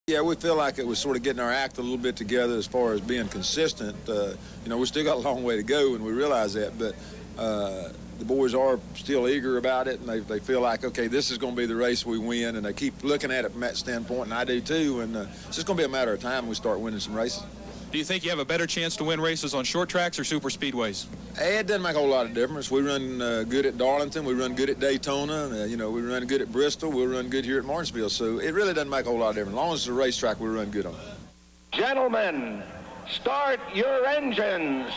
Yeah, we feel like it was sort of getting our act a little bit together as far as being consistent. We still got a long way to go, and we realize that, but the boys are still eager about it, and they feel like, okay, this is going to be the race we win, and they keep looking at it from that standpoint, and I do too, and it's just going to be a matter of time we start winning some races. Do you think you have a better chance to win races on short tracks or super speedways? It doesn't make a whole lot of difference. We run good at Darlington. We run good at Daytona. We run good at Bristol. We'll run good here at Martinsville. So it really doesn't make a whole lot of difference. As long as it's a racetrack, we run good on. Gentlemen, start your engines.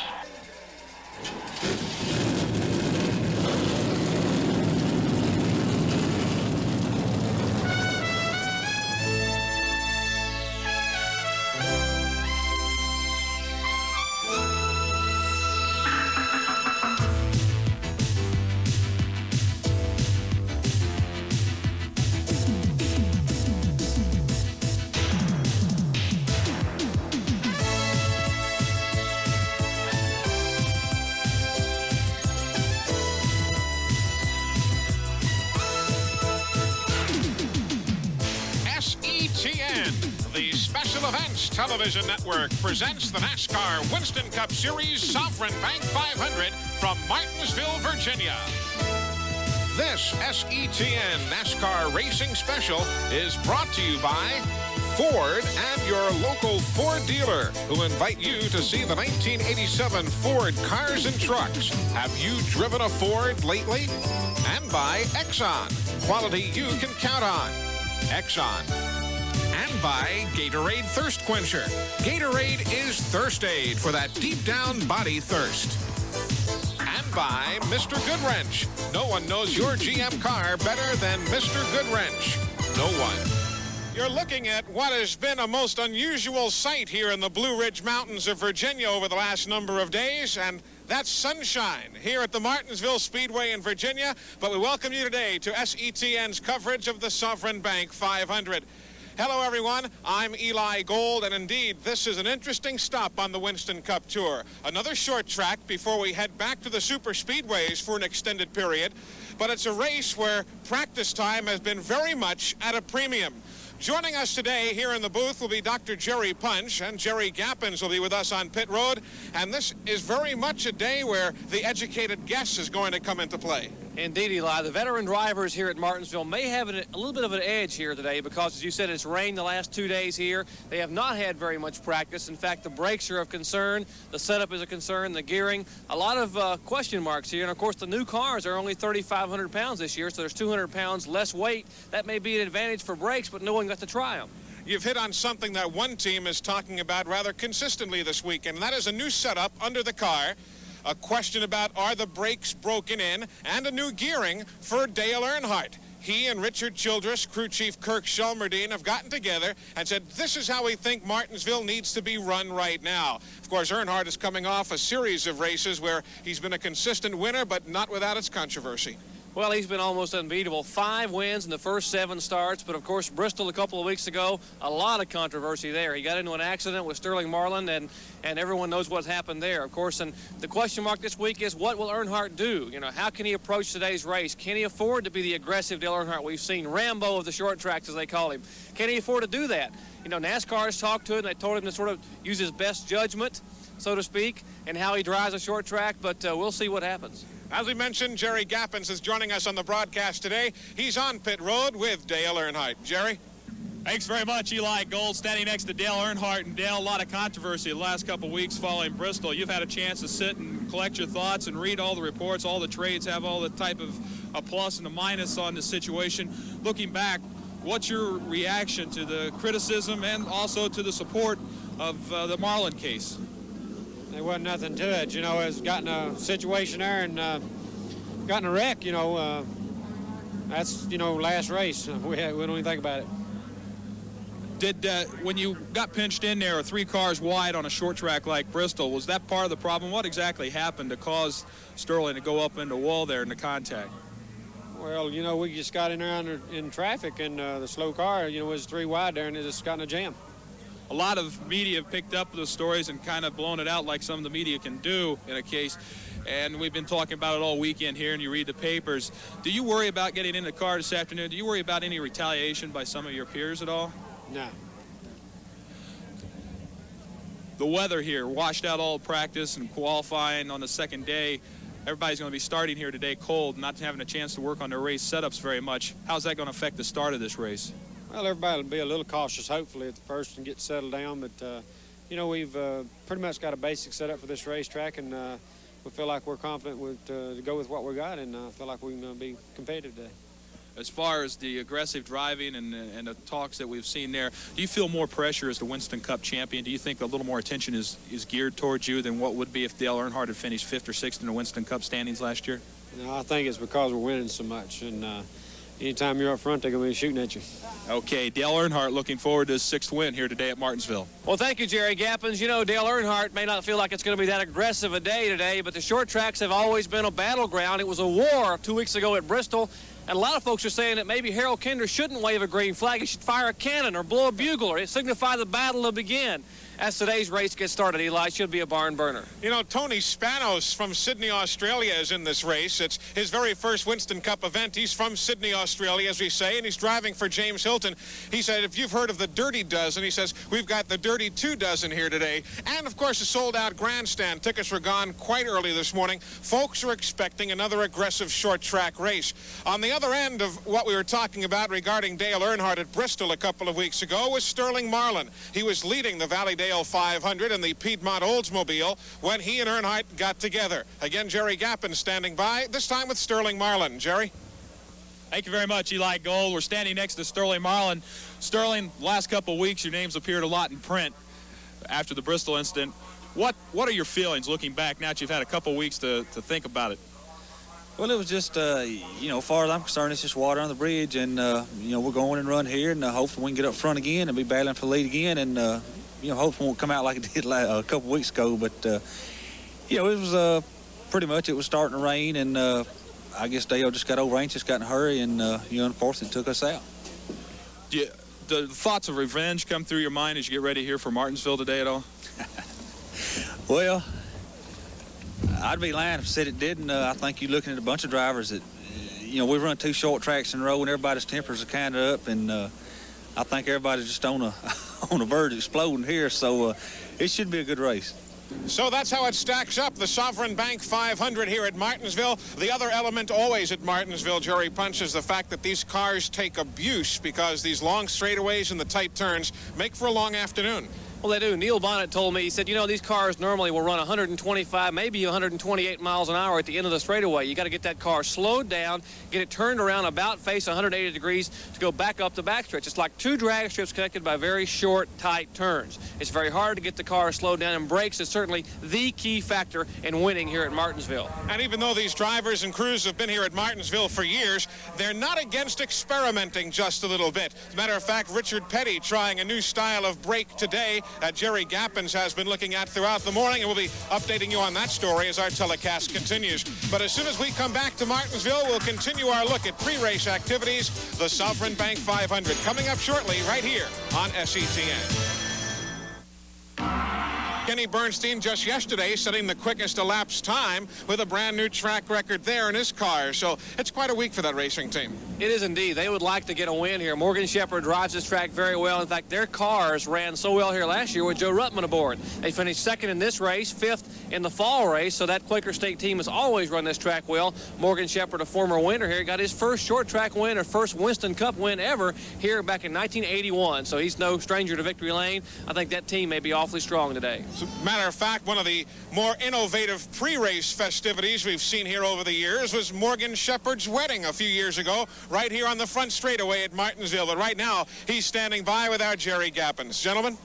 The Special Events Television Network presents the NASCAR Winston Cup Series Sovran Bank 500 from Martinsville, Virginia. This SETN NASCAR Racing Special is brought to you by Ford and your local Ford dealer, who invite you to see the 1987 Ford cars and trucks. Have you driven a Ford lately? And by Exxon, quality you can count on. Exxon. And by Gatorade Thirst Quencher. Gatorade is thirst aid for that deep down body thirst. And by Mr. Goodwrench. No one knows your GM car better than Mr. Goodwrench. No one. You're looking at what has been a most unusual sight here in the Blue Ridge Mountains of Virginia over the last number of days, and that's sunshine here at the Martinsville Speedway in Virginia. But we welcome you today to SETN's coverage of the Sovran Bank 500. Hello, everyone. I'm Eli Gold, and indeed, this is an interesting stop on the Winston Cup Tour. Another short track before we head back to the super speedways for an extended period. But it's a race where practice time has been very much at a premium. Joining us today here in the booth will be Dr. Jerry Punch, and Jerry Gappens will be with us on pit road. And this is very much a day where the educated guess is going to come into play. Indeed, Eli. The veteran drivers here at Martinsville may have a little bit of an edge here today because, as you said, it's rained the last 2 days here. They have not had very much practice. In fact, the brakes are of concern. The setup is a concern. The gearing, a lot of question marks here. And, of course, the new cars are only 3,500 pounds this year, so there's 200 pounds less weight. That may be an advantage for brakes, but no one got to try them. You've hit on something that one team is talking about rather consistently this weekend, and that is a new setup under the car. A question about are the brakes broken in, and a new gearing for Dale Earnhardt. He and Richard Childress, crew chief Kirk Shelmerdine, have gotten together and said this is how we think Martinsville needs to be run right now. Of course, Earnhardt is coming off a series of races where he's been a consistent winner, but not without its controversy. Well, he's been almost unbeatable. 5 wins in the first 7 starts, but of course Bristol a couple of weeks ago, a lot of controversy there. He got into an accident with Sterling Marlin, and everyone knows what's happened there, of course. And the question mark this week is, what will Earnhardt do? You know, how can he approach today's race? Can he afford to be the aggressive Dale Earnhardt we've seen, Rambo of the short tracks, as they call him? Can he afford to do that? You know, NASCAR has talked to him. They told him to sort of use his best judgment, so to speak, and how he drives a short track, but we'll see what happens. As we mentioned, Jerry Gappens is joining us on the broadcast today. He's on pit road with Dale Earnhardt. Jerry? Thanks very much, Eli Gold, standing next to Dale Earnhardt. And Dale, a lot of controversy the last couple of weeks following Bristol. You've had a chance to sit and collect your thoughts and read all the reports, all the trades, have all the type of a plus and a minus on the situation. Looking back, what's your reaction to the criticism and also to the support of the Marlin case? There wasn't nothing to it, you know. It's gotten a situation there and gotten a wreck, you know. That's, you know, last race. We don't even think about it. Did when you got pinched in there 3 cars wide on a short track like Bristol, was that part of the problem? What exactly happened to cause Sterling to go up into the wall there in the contact? Well, you know, we just got in there in traffic, and the slow car, you know, was 3 wide there, and it just got in a jam. A lot of media have picked up those stories and kind of blown it out like some of the media can do in a case. And we've been talking about it all weekend here, and you read the papers. Do you worry about getting in the car this afternoon? Do you worry about any retaliation by some of your peers at all? No. the weather here washed out all practice and qualifying on the second day. Everybody's going to be starting here today cold, not having a chance to work on their race setups very much. How's that going to affect the start of this race? Well, everybody will be a little cautious, hopefully, at the first and get settled down. But, you know, we've pretty much got a basic setup for this racetrack, and we feel like we're confident to go with what we got, and feel like we can be competitive today. As far as the aggressive driving and the talks that we've seen there, do you feel more pressure as the Winston Cup champion? Do you think a little more attention is geared towards you than what would be if Dale Earnhardt had finished 5th or 6th in the Winston Cup standings last year? No, I think it's because we're winning so much, and anytime you're up front, they're going to be shooting at you. Okay, Dale Earnhardt looking forward to his 6th win here today at Martinsville. Well, thank you, Jerry Gappens. You know, Dale Earnhardt may not feel like it's going to be that aggressive a day today, but the short tracks have always been a battleground. It was a war 2 weeks ago at Bristol. And a lot of folks are saying that maybe Harold Kinder shouldn't wave a green flag. He should fire a cannon or blow a bugle or signify the battle to begin. As today's race gets started, Eli, it should be a barn burner. You know, Tony Spanos from Sydney, Australia is in this race. It's his very first Winston Cup event. He's from Sydney, Australia, as we say, and he's driving for James Hilton. He said, if you've heard of the Dirty Dozen, he says, we've got the Dirty 2 Dozen here today. And, of course, a sold-out grandstand. Tickets were gone quite early this morning. Folks are expecting another aggressive short-track race. On the other end of what we were talking about regarding Dale Earnhardt at Bristol a couple of weeks ago was Sterling Marlin. He was leading the Valleydale 500 in the Piedmont Oldsmobile when he and Earnhardt got together. Again, Jerry Gappens standing by, this time with Sterling Marlin. Jerry? Thank you very much, Eli Gold. We're standing next to Sterling Marlin. Sterling, last couple of weeks, your name's appeared a lot in print after the Bristol incident. What are your feelings looking back now that you've had a couple of weeks to think about it? Well, it was just, you know, as far as I'm concerned, it's just water on the bridge, and, you know, we're going and run here, and hopefully we can get up front again and be battling for the lead again, and, you know, hopefully it won't come out like it did a couple weeks ago. But, you know, it was pretty much it was starting to rain, and I guess Dale just got over anxious, got in a hurry, and, you know, unfortunately took us out. The thoughts of revenge come through your mind as you get ready here for Martinsville today at all? Well, I'd be lying if I said it didn't. I think you're looking at a bunch of drivers that, you know, we run 2 short tracks in a row, and everybody's tempers are kind of up, and I think everybody's just on the verge of exploding here, so it should be a good race. So that's how it stacks up, the Sovran Bank 500 here at Martinsville. The other element always at Martinsville, Jerry Punch, is the fact that these cars take abuse because these long straightaways and the tight turns make for a long afternoon. Well, they do. Neil Bonnet told me, he said, you know, these cars normally will run 125, maybe 128 miles an hour at the end of the straightaway. You got to get that car slowed down, get it turned around about face 180 degrees to go back up the backstretch. It's like 2 drag strips connected by very short, tight turns. It's very hard to get the car slowed down, and brakes is certainly the key factor in winning here at Martinsville. And even though these drivers and crews have been here at Martinsville for years, they're not against experimenting just a little bit. As a matter of fact, Richard Petty trying a new style of brake today that Jerry Gappens has been looking at throughout the morning, and we'll be updating you on that story as our telecast continues. But as soon as we come back to Martinsville, we'll continue our look at pre-race activities, the Sovran Bank 500, coming up shortly right here on SETN. Kenny Bernstein just yesterday setting the quickest elapsed time with a brand new track record there in his car. So it's quite a week for that racing team. It is indeed. They would like to get a win here. Morgan Shepherd drives this track very well. In fact, their cars ran so well here last year with Joe Ruttman aboard. They finished 2nd in this race, 5th in the fall race, so that Quaker State team has always run this track well. Morgan Shepherd, a former winner here, got his first short track win or first Winston Cup win ever here back in 1981. So he's no stranger to victory lane. I think that team may be awfully strong today. As a matter of fact, one of the more innovative pre-race festivities we've seen here over the years was Morgan Shepherd's wedding a few years ago, right here on the front straightaway at Martinsville. But right now, he's standing by with our Jerry Gappens. Gentlemen?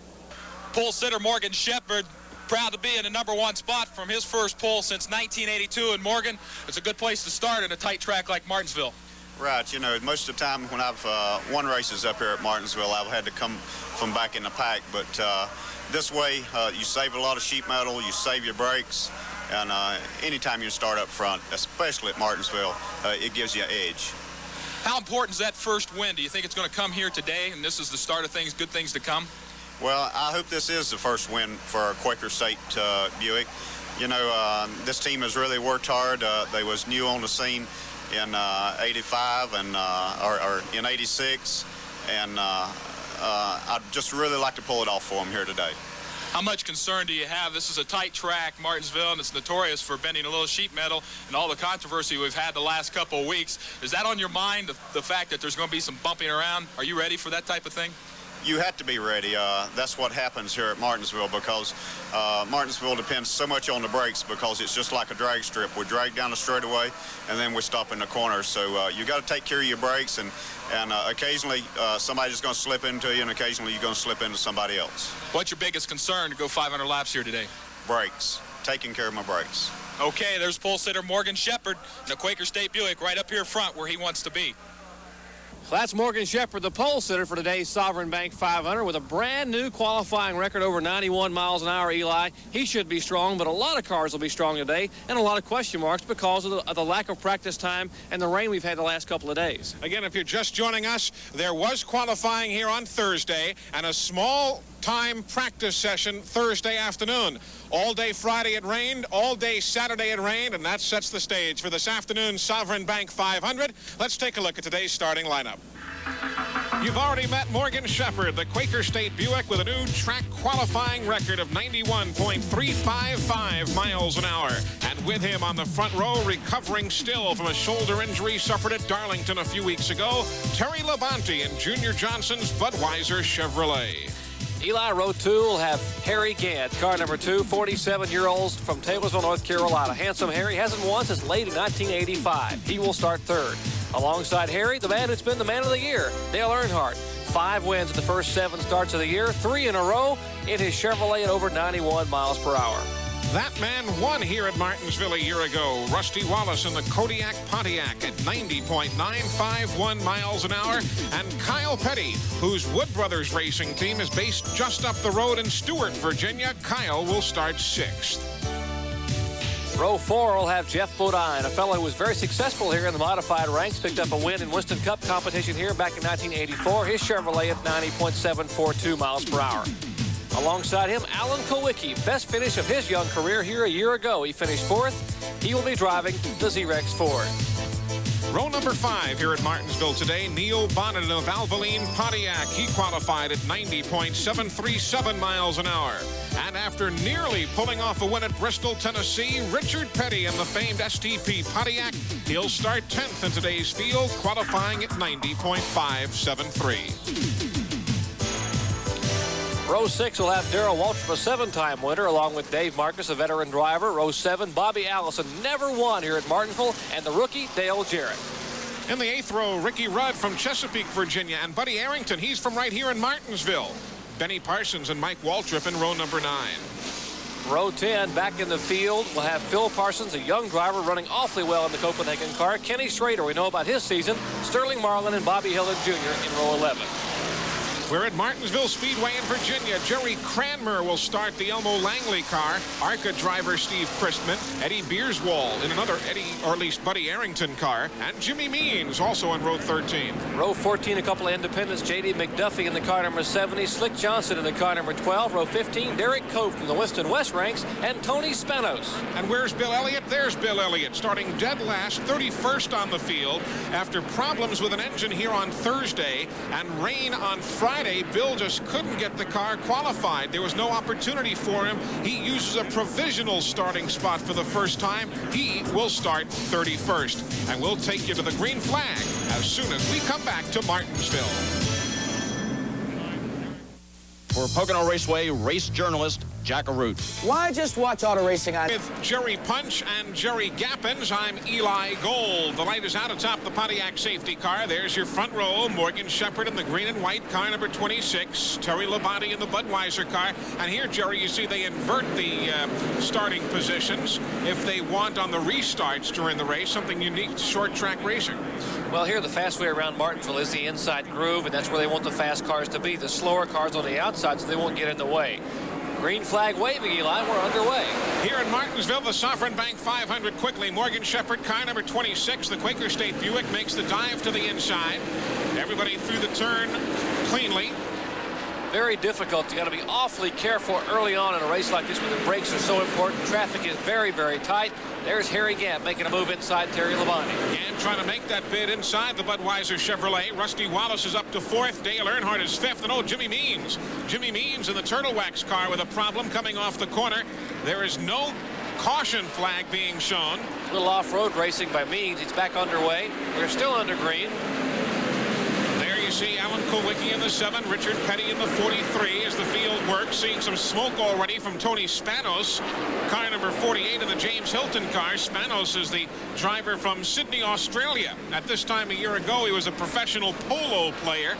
Pole sitter Morgan Shepherd, proud to be in the #1 spot from his first pole since 1982. And Morgan, it's a good place to start in a tight track like Martinsville. Right, you know, most of the time when I've won races up here at Martinsville, I've had to come from back in the pack, but this way you save a lot of sheet metal, you save your brakes, and anytime you start up front, especially at Martinsville, it gives you an edge. How important is that first win? Do you think it's going to come here today, and this is the start of things, good things to come? Well, I hope this is the first win for Quaker State Buick. You know, this team has really worked hard. They was new on the scene in 85 and or in 86, and I'd just really like to pull it off for them here today. How much concern do you have? This is a tight track, Martinsville, and it's notorious for bending a little sheet metal and all the controversy we've had the last couple of weeks. Is that on your mind, the fact that there's going to be some bumping around? Are you ready for that type of thing? You have to be ready. That's what happens here at Martinsville, because Martinsville depends so much on the brakes, because it's just like a drag strip. We drag down the straightaway and then we stop in the corner. So you got to take care of your brakes, and occasionally somebody's going to slip into you, and occasionally you're going to slip into somebody else. What's your biggest concern to go 500 laps here today? Brakes. Taking care of my brakes. Okay, there's pole sitter Morgan Shepherd in the Quaker State Buick right up here front where he wants to be. That's Morgan Shepherd, the pole sitter for today's Sovran Bank 500 with a brand new qualifying record over 91 miles an hour, Eli. He should be strong, but a lot of cars will be strong today, and a lot of question marks because of the lack of practice time and the rain we've had the last couple of days. Again, if you're just joining us, there was qualifying here on Thursday and a small time practice session Thursday afternoon. All day Friday it rained, all day Saturday it rained, and that sets the stage for this afternoon's Sovran Bank 500. Let's take a look at today's starting lineup. You've already met Morgan Shepherd, the Quaker State Buick, with a new track qualifying record of 91.355 miles an hour. And with him on the front row, recovering still from a shoulder injury suffered at Darlington a few weeks ago, Terry Labonte in Junior Johnson's Budweiser Chevrolet. Eli, row 2 will have Harry Gant, car number 2, 47-year-old from Taylorsville, North Carolina. Handsome Harry hasn't won since late in 1985. He will start third. Alongside Harry, the man who's been the man of the year, Dale Earnhardt. 5 wins in the first 7 starts of the year, 3 in a row in his Chevrolet at over 91 miles per hour. That man won here at Martinsville a year ago. Rusty Wallace in the Kodiak Pontiac at 90.951 miles an hour. And Kyle Petty, whose Wood Brothers racing team is based just up the road in Stewart, Virginia. Kyle will start 6th. Row 4 will have Jeff Bodine, a fellow who was very successful here in the modified ranks, picked up a win in Winston Cup competition here back in 1984. His Chevrolet at 90.742 miles per hour. Alongside him, Alan Kowicki, best finish of his young career here a year ago. He finished 4th. He will be driving the Z-Rex Ford. Row number 5 here at Martinsville today, Neil Bonnet in the Valvoline Pontiac. He qualified at 90.737 miles an hour. And after nearly pulling off a win at Bristol, Tennessee, Richard Petty in the famed STP Pontiac. He'll start 10th in today's field, qualifying at 90.573. Row 6 will have Darrell Waltrip, a 7-time winner, along with Dave Marcus, a veteran driver. Row 7, Bobby Allison, never won here at Martinsville, and the rookie, Dale Jarrett. In the 8th row, Ricky Rudd from Chesapeake, Virginia, and Buddy Arrington, he's from right here in Martinsville. Benny Parsons and Mike Waltrip in row number 9. Row 10, back in the field, we'll have Phil Parsons, a young driver running awfully well in the Copenhagen car. Kenny Schrader, we know about his season. Sterling Marlin and Bobby Hillard Jr. in row 11. We're at Martinsville Speedway in Virginia. Jerry Cranmer will start the Elmo Langley car. ARCA driver Steve Christman, Eddie Beerswall in another Eddie, or at least Buddy Arrington car, and Jimmy Means also in row 13. Row 14, a couple of independents. J.D. McDuffie in the car number 70, Slick Johnson in the car number 12. Row 15, Derek Cope from the Winston West ranks, and Tony Spanos. And where's Bill Elliott? There's Bill Elliott, starting dead last, 31st on the field. After problems with an engine here on Thursday and rain on Friday, Bill just couldn't get the car qualified. There was no opportunity for him. He uses a provisional starting spot for the first time. He will start 31st. And we'll take you to the green flag as soon as we come back to Martinsville. For Pocono Raceway race journalist Jack Arute. Why just watch auto racing on... With Jerry Punch and Jerry Gappins, I'm Eli Gold. The light is out atop the Pontiac safety car. There's your front row. Morgan Shepherd in the green and white car number 26. Terry Labonte in the Budweiser car. And here, Jerry, you see they invert the starting positions if they want on the restarts during the race, something unique to short track racing. Well, here the fast way around Martinsville is the inside groove, and that's where they want the fast cars to be. The slower cars on the outside so they won't get in the way. Green flag waving, Eli. We're underway. Here in Martinsville, the Sovran Bank 500 quickly. Morgan Shepherd, car number 26. The Quaker State Buick makes the dive to the inside. Everybody through the turn cleanly. very difficult. You got to be awfully careful early on in a race like this where the brakes are so important. Traffic is very, very tight. There's Harry Gant making a move inside Terry Labonte. Gant trying to make that bid inside the Budweiser Chevrolet. Rusty Wallace is up to 4th. Dale Earnhardt is 5th. And oh, Jimmy Means. Jimmy Means in the Turtle Wax car with a problem coming off the corner. There is no caution flag being shown. A little off-road racing by Means. He's back underway. We're still under green. You see Alan Kulwicki in the 7, Richard Petty in the 43 as the field works. Seeing some smoke already from Tony Spanos. Car number 48 in the James Hilton car. Spanos is the driver from Sydney, Australia. At this time a year ago, he was a professional polo player,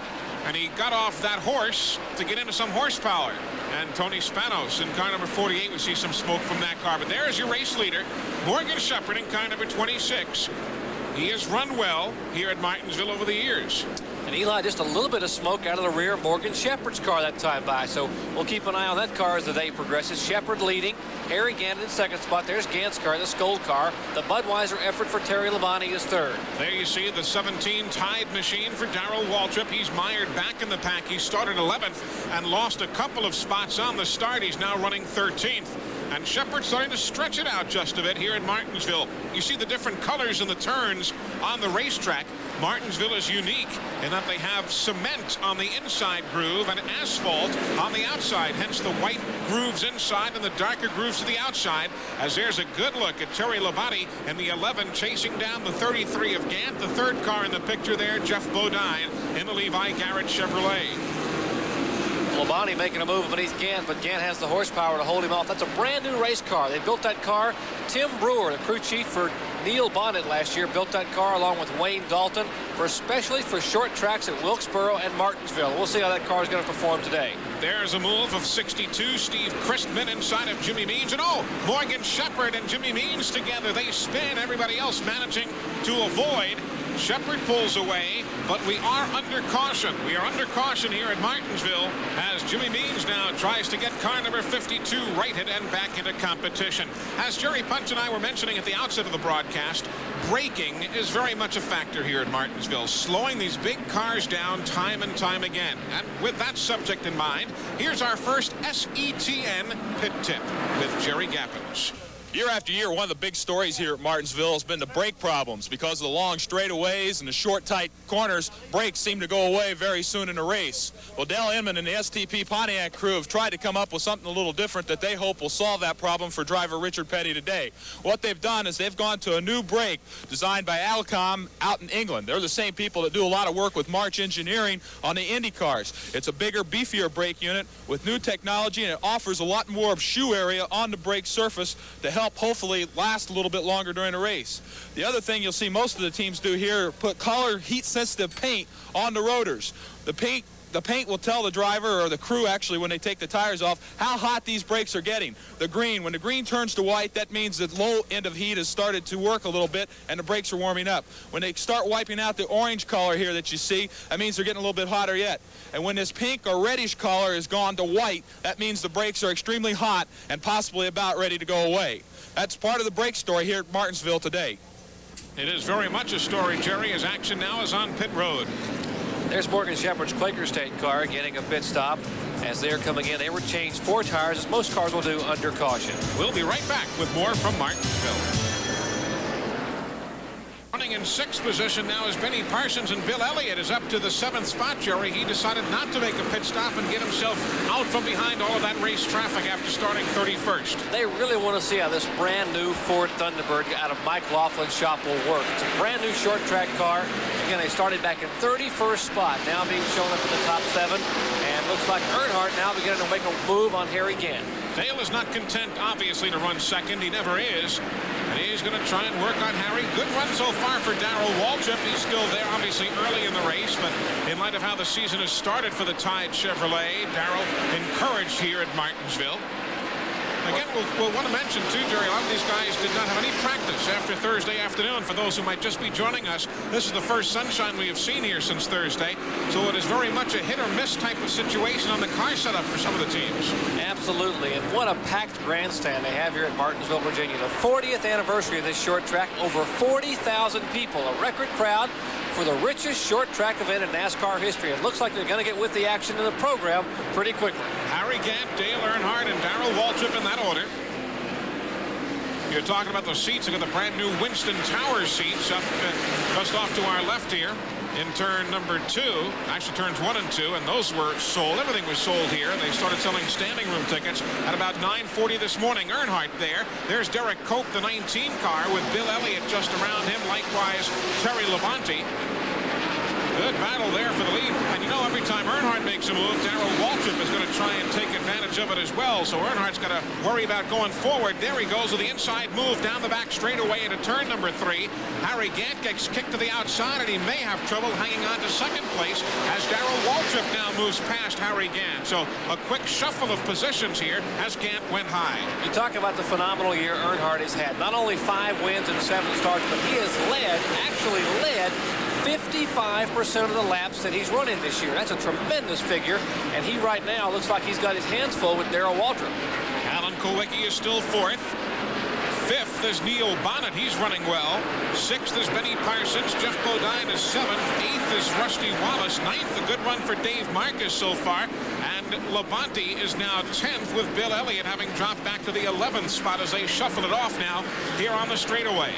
and he got off that horse to get into some horsepower. And Tony Spanos in car number 48, we see some smoke from that car. But there is your race leader, Morgan Shepherd, in car number 26. He has run well here at Martinsville over the years. And Eli, just a little bit of smoke out of the rear of Morgan Shepherd's car that time by. So we'll keep an eye on that car as the day progresses. Shepherd leading. Harry Gant in 2nd spot. There's Gant's car, the Skoll car. The Budweiser effort for Terry Labonte is 3rd. There you see the 17 Tide machine for Darrell Waltrip. He's mired back in the pack. He started 11th and lost a couple of spots on the start. He's now running 13th. And Shepherd's starting to stretch it out just a bit here in Martinsville. You see the different colors in the turns on the racetrack. Martinsville is unique in that they have cement on the inside groove and asphalt on the outside. Hence the white grooves inside and the darker grooves to the outside. As there's a good look at Terry Labonte in the 11 chasing down the 33 of Gant. The 3rd car in the picture there, Jeff Bodine in the Levi Garrett Chevrolet. Labonte making a move beneath Gant, but Gant has the horsepower to hold him off. That's a brand new race car. They built that car. Tim Brewer, the crew chief for Neil Bonnet last year, built that car along with Wayne Dalton, especially for short tracks at Wilkesboro and Martinsville. We'll see how that car is going to perform today. There's a move of 62. Steve Christman inside of Jimmy Means. And oh, Morgan Shepherd and Jimmy Means together. They spin. Everybody else managing to avoid. Shepherd pulls away, but we are under caution. We are under caution here at Martinsville as Jimmy Means now tries to get car number 52 righted and back into competition. As Jerry Punch and I were mentioning at the outset of the broadcast, braking is very much a factor here at Martinsville, slowing these big cars down time and time again. And with that subject in mind, here's our first SETN pit tip with Jerry Gappens. Year after year, one of the big stories here at Martinsville has been the brake problems. Because of the long straightaways and the short, tight corners, brakes seem to go away very soon in a race. Well, Dale Inman and the STP Pontiac crew have tried to come up with something a little different that they hope will solve that problem for driver Richard Petty today. What they've done is they've gone to a new brake designed by Alcom out in England. They're the same people that do a lot of work with March Engineering on the Indy cars. It's a bigger, beefier brake unit with new technology, and it offers a lot more of shoe area on the brake surface to help hopefully last a little bit longer during a race. The other thing you'll see most of the teams do here, put color heat-sensitive paint on the rotors. The paint will tell the driver, or the crew actually, when they take the tires off, how hot these brakes are getting. The green, when the green turns to white, that means the low end of heat has started to work a little bit and the brakes are warming up. When they start wiping out the orange color here that you see, that means they're getting a little bit hotter yet. And when this pink or reddish color has gone to white, that means the brakes are extremely hot and possibly about ready to go away. That's part of the brake story here at Martinsville today. It is very much a story, Jerry, as action now is on pit road. There's Morgan Shepherd's Quaker State car getting a pit stop. As they're coming in, they were changed 4 tires, as most cars will do under caution. We'll be right back with more from Martinsville. Running in 6th position now is Benny Parsons, and Bill Elliott is up to the 7th spot, Jerry. He decided not to make a pit stop and get himself out from behind all of that race traffic after starting 31st. They really want to see how this brand new Ford Thunderbird out of Mike Laughlin's shop will work. It's a brand new short track car. Again, they started back in 31st spot, now being shown up in the top 7. And looks like Earnhardt now beginning to make a move on Harry Gant. Dale is not content, obviously, to run second. He never is. And he's going to try and work on Harry. Good run so far for Darrell Waltrip. He's still there, obviously, early in the race. But in light of how the season has started for the Tide Chevrolet, Darrell encouraged here at Martinsville. Again, we'll want to mention, too, Jerry, a lot of these guys did not have any practice after Thursday afternoon. For those who might just be joining us, this is the first sunshine we have seen here since Thursday. So it is very much a hit-or-miss type of situation on the car setup for some of the teams. Absolutely, and what a packed grandstand they have here at Martinsville, Virginia. The 40th anniversary of this short track, over 40,000 people, a record crowd for the richest short track event in NASCAR history. It looks like they're going to get with the action in the program pretty quickly. Harry Gant, Dale Earnhardt, and Darrell Waltrip in that order. You're talking about the seats. Look at the brand new Winston Tower seats up just off to our left here in turn number 2. Actually, turns 1 and 2, and those were sold. Everything was sold here. They started selling standing room tickets at about 9:40 this morning. Earnhardt there. There's Derek Cope, the 19 car, with Bill Elliott just around him. Likewise, Terry Labonte. Good battle there for the lead. And you know, every time Earnhardt makes a move, Darrell Waltrip is going to try and take advantage of it as well. So Earnhardt's got to worry about going forward. There he goes with the inside move down the back straightaway into turn number 3. Harry Gant gets kicked to the outside, and he may have trouble hanging on to second place as Darrell Waltrip now moves past Harry Gant. So a quick shuffle of positions here as Gant went high. You talk about the phenomenal year Earnhardt has had. Not only 5 wins and 7 starts, but he has actually led 55% of the laps that he's running this year. That's a tremendous figure, and he right now looks like he's got his hands full with Darrell Waltrip. Alan Kulwicki is still 4th. 5th is Neil Bonnet. He's running well. 6th is Benny Parsons. Jeff Bodine is 7th. 8th is Rusty Wallace. 9th, a good run for Dave Marcus so far. And Labonte is now 10th, with Bill Elliott having dropped back to the 11th spot as they shuffle it off now here on the straightaway.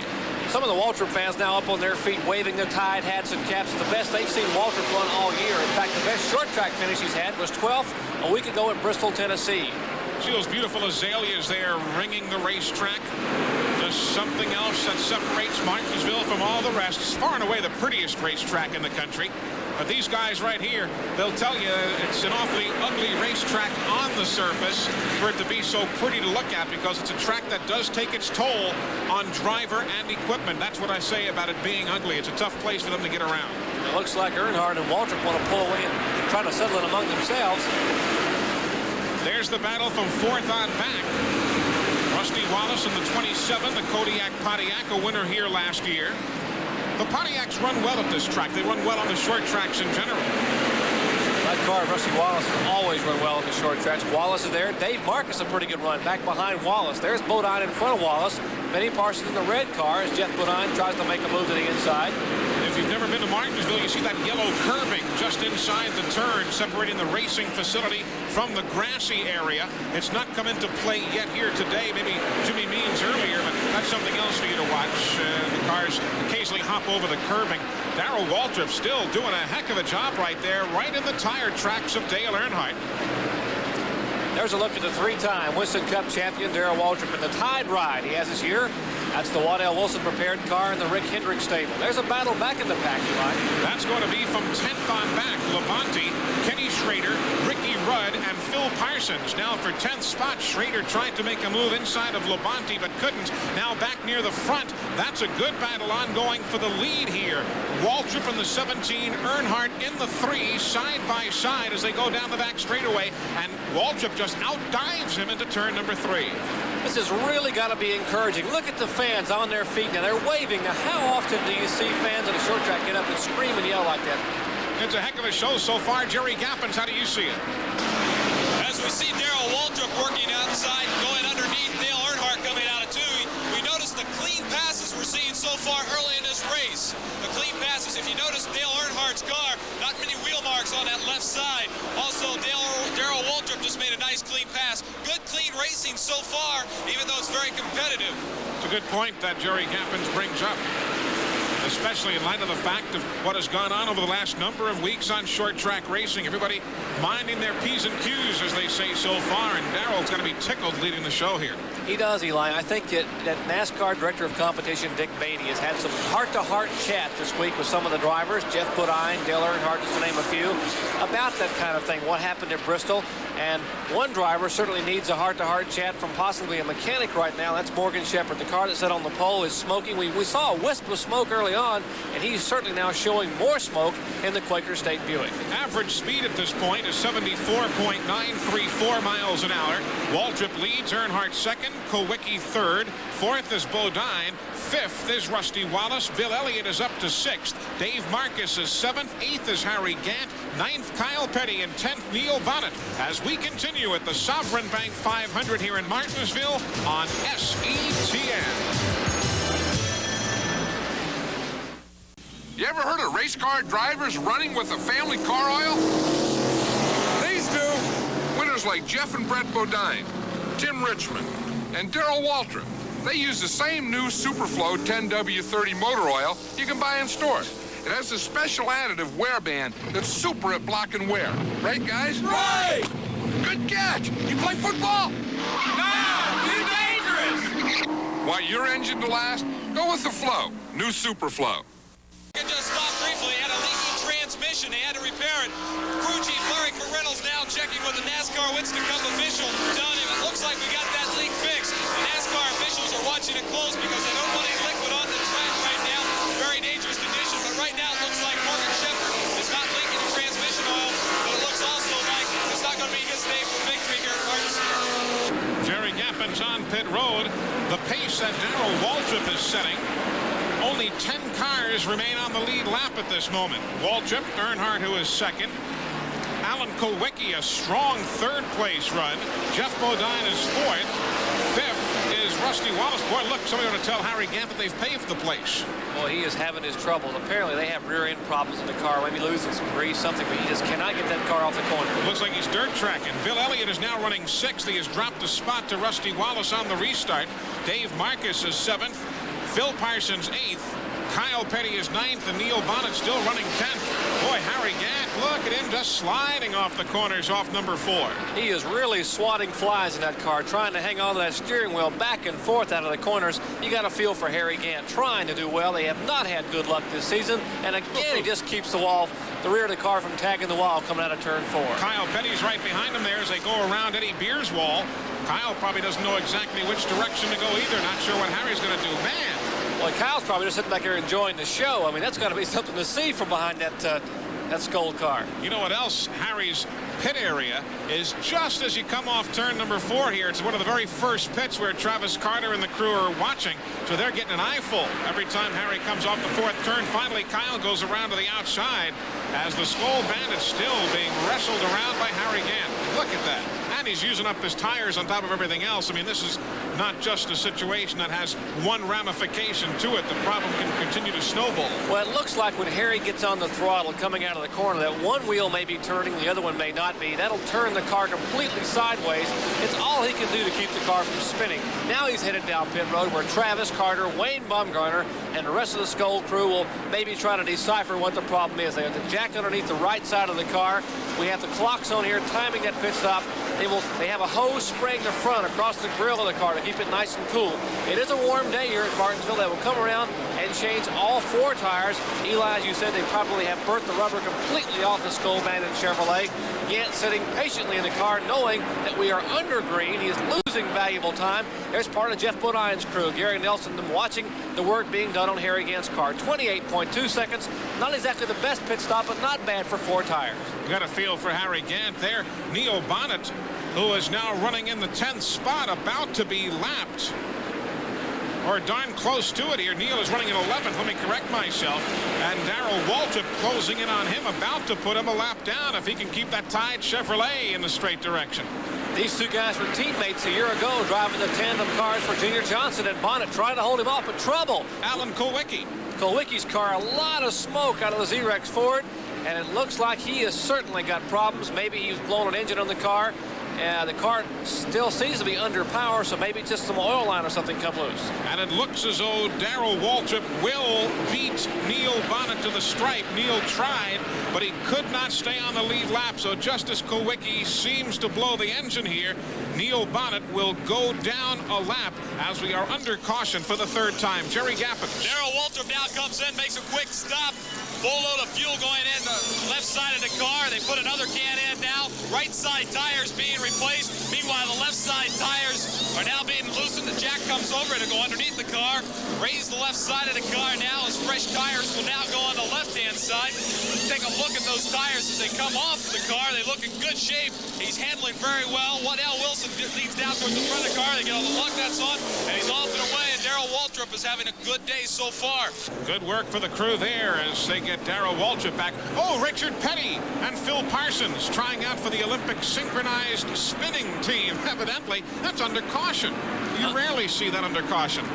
Some of the Waltrip fans now up on their feet, waving their Tide hats and caps. The best they've seen Waltrip run all year. In fact, the best short track finish he's had was 12th a week ago at Bristol, Tennessee. See those beautiful azaleas there ringing the racetrack? Just something else that separates Martinsville from all the rest. It's far and away the prettiest racetrack in the country. But these guys right here, they'll tell you it's an awfully ugly racetrack on the surface for it to be so pretty to look at, because it's a track that does take its toll on driver and equipment. That's what I say about it being ugly. It's a tough place for them to get around. It looks like Earnhardt and Waltrip want to pull away and try to settle it among themselves. There's the battle from 4th on back. Rusty Wallace in the 27, the Kodiak Pontiac, a winner here last year. The Pontiacs run well at this track. They run well on the short tracks in general. That car, Rusty Wallace, has always run well on the short tracks. Wallace is there. Dave Marcus, a pretty good run back behind Wallace. There's Bodine in front of Wallace. Benny Parsons in the red car as Jeff Bodine tries to make a move to the inside. If you've never been to Martinsville, you see that yellow curbing just inside the turn, separating the racing facility from the grassy area. It's not come into play yet here today. Maybe Jimmy Means earlier, but that's something else for you to watch. The cars occasionally hop over the curbing. Darrell Waltrip still doing a heck of a job right there, right in the tire tracks of Dale Earnhardt. There's a look at the 3-time Winston Cup champion, Darrell Waltrip, in the Tide ride he has this year. That's the Waddell Wilson prepared car in the Rick Hendrick stable. There's a battle back in the pack, Eli. That's going to be from 10th on back. Labonte, Kenny Schrader, Ricky Rudd, and Phil Parsons. Now for 10th spot, Schrader tried to make a move inside of Labonte, but couldn't. Now back near the front. That's a good battle ongoing for the lead here. Waltrip in the 17, Earnhardt in the 3, side by side as they go down the back straightaway, and Waltrip just outdives him into turn number 3. This has really got to be encouraging. Look at the fans on their feet now. They're waving. Now, how often do you see fans at a short track get up and scream and yell like that? It's a heck of a show so far. Jerry Gappens, how do you see it? As we see Darrell Waltrip working outside, going underneath Dale Earnhardt coming out of 2, we notice the clean passes we're seeing so far early in this race. The clean passes, if you notice Dale Earnhardt's car, not many wheel marks on that left side. Also, Darrell Waltrip just made a nice clean pass. Good clean racing so far, even though it's very competitive. It's a good point that Jerry Gappens brings up, especially in light of the fact of what has gone on over the last number of weeks on short track racing. Everybody minding their P's and Q's, as they say so far, and Darrell's going to be tickled leading the show here. He does, Eli. I think that NASCAR Director of Competition, Dick Beatty, has had some heart-to-heart chat this week with some of the drivers, Jeff Bodine, Dale Earnhardt, just to name a few, about that kind of thing, what happened at Bristol. And one driver certainly needs a heart-to-heart chat from possibly a mechanic right now. That's Morgan Shepherd. The car that sat on the pole is smoking. We saw a wisp of smoke early on, and he's certainly now showing more smoke in the Quaker State Buick. Average speed at this point is 74.934 miles an hour. Waltrip leads, Earnhardt second, Kulwicki third, fourth is Bodine, fifth is Rusty Wallace, Bill Elliott is up to sixth, Dave Marcus is seventh, eighth is Harry Gant, ninth Kyle Petty, and 10th Neil Bonnet, as we continue at the Sovran Bank 500 here in Martinsville on SETN. You ever heard of race car drivers running with a family car oil? These do. Winners like Jeff and Brett Bodine, Tim Richmond, and Darrell Waltrip. They use the same new Superflow 10W30 motor oil you can buy in stores. It has a special additive wear band that's super at blocking wear. Right, guys? Right! Good catch. You play football? No! Too dangerous! Want your engine to last? Go with the Flow. New Superflow. Just stopped briefly. Had a leaking transmission. They had to repair it. Crew Chief Larry Reynolds now checking with the NASCAR Winston Cup official, telling him it looks like we got that leak fixed. The NASCAR officials are watching it close because they don't want any liquid on the track right now. Very dangerous condition, but right now it looks like Morgan Shepherd is not leaking the transmission oil, but it looks also like it's not going to be his day for victory here at Martinsville. Jerry Gappin's on pit road. The pace that Darrell Waltrip is setting. Only 10 cars remain on the lead lap at this moment. Waltrip, Earnhardt, who is second. Alan Kulwicki, a strong third-place run. Jeff Bodine is fourth. Fifth is Rusty Wallace. Boy, look, somebody ought to tell Harry Gant that they've paved the place. Well, he is having his troubles. Apparently, they have rear-end problems in the car, maybe losing some grease, something, but he just cannot get that car off the corner. Looks like he's dirt tracking. Bill Elliott is now running sixth. He has dropped a spot to Rusty Wallace on the restart. Dave Marcus is seventh. Phil Parsons eighth. Kyle Petty is ninth, and Neil Bonnet still running 10th. Boy, Harry Gant, look at him just sliding off the corners off number 4. He is really swatting flies in that car, trying to hang on to that steering wheel back and forth out of the corners. You got to feel for Harry Gant, trying to do well. They have not had good luck this season, and again, he just keeps the rear of the car from tagging the wall coming out of turn 4. Kyle Petty's right behind him there as they go around Eddie Beer's wall. Kyle probably doesn't know exactly which direction to go either. Not sure what Harry's going to do. Man. Well, Kyle's probably just sitting back here enjoying the show. I mean, that's got to be something to see from behind that Skull car. You know what else? Harry's pit area is just as you come off turn number 4 here. It's one of the very first pits where Travis Carter and the crew are watching. So they're getting an eyeful every time Harry comes off the 4th turn. Finally, Kyle goes around to the outside as the Skull Bandit still being wrestled around by Harry Gant. Look at that. And he's using up his tires on top of everything else. I mean, this is not just a situation that has one ramification to it. The problem can continue to snowball. Well, it looks like when Harry gets on the throttle coming out of the corner, that one wheel may be turning, the other one may not be. That'll turn the car completely sideways. It's all he can do to keep the car from spinning. Now he's headed down pit road where Travis Carter, Wayne Bumgarner, and the rest of the Skull crew will maybe try to decipher what the problem is. They have the jack underneath the right side of the car. We have the clocks on here timing that pit stop. They have a hose spraying the front across the grill of the car to keep it nice and cool. It is a warm day here at Martinsville. They will come around and change all 4 tires. Eli, as you said, they probably have burnt the rubber completely off the Skull Bandit Chevrolet. Gant sitting patiently in the car knowing that we are under green. He is losing valuable time. There's part of Jeff Bodine's crew. Gary Nelson, them watching the work being done on Harry Gant's car. 28.2 seconds. Not exactly the best pit stop, but not bad for 4 tires. You got a feel for Harry Gant there. Neil Bonnet, who is now running in the 10th spot, about to be lapped. Or darn close to it here. Neil is running in 11th. Let me correct myself. And Darrell Waltrip closing in on him, about to put him a lap down if he can keep that tied Chevrolet in the straight direction. These 2 guys were teammates a year ago driving the tandem cars for Junior Johnson, and Bonnet trying to hold him off, but trouble. Alan Kulwicki. Kulwicki's car, a lot of smoke out of the Z-Rex Ford, and it looks like he has certainly got problems. Maybe he's blown an engine on the car. The car still seems to be under power, so maybe just some oil line or something come loose. And it looks as though Darrell Waltrip will beat Neil Bonnet to the stripe. Neil tried, but he could not stay on the lead lap, so Justice Kowicki seems to blow the engine here. Neil Bonnet will go down a lap as we are under caution for the third time. Jerry Gappin. Darrell Waltrip now comes in, makes a quick stop. Full load of fuel going in the left side of the car. They put another can in now. Right side tires being replaced. Meanwhile, the left side tires are now being loosened. The jack comes over to go underneath the car. Raise the left side of the car now as fresh tires will now go on the left-hand side. Take a look at those tires as they come off the car. They look in good shape. He's handling very well. Waddell Wilson leads down towards the front of the car. They get all the lug nuts on, and he's off and away. And Darrell Waltrip is having a good day so far. Good work for the crew there as they get Darrell Waltrip back. Oh, Richard Petty and Phil Parsons trying out for the Olympic synchronized spinning team. Evidently, that's under caution. You rarely see that under caution.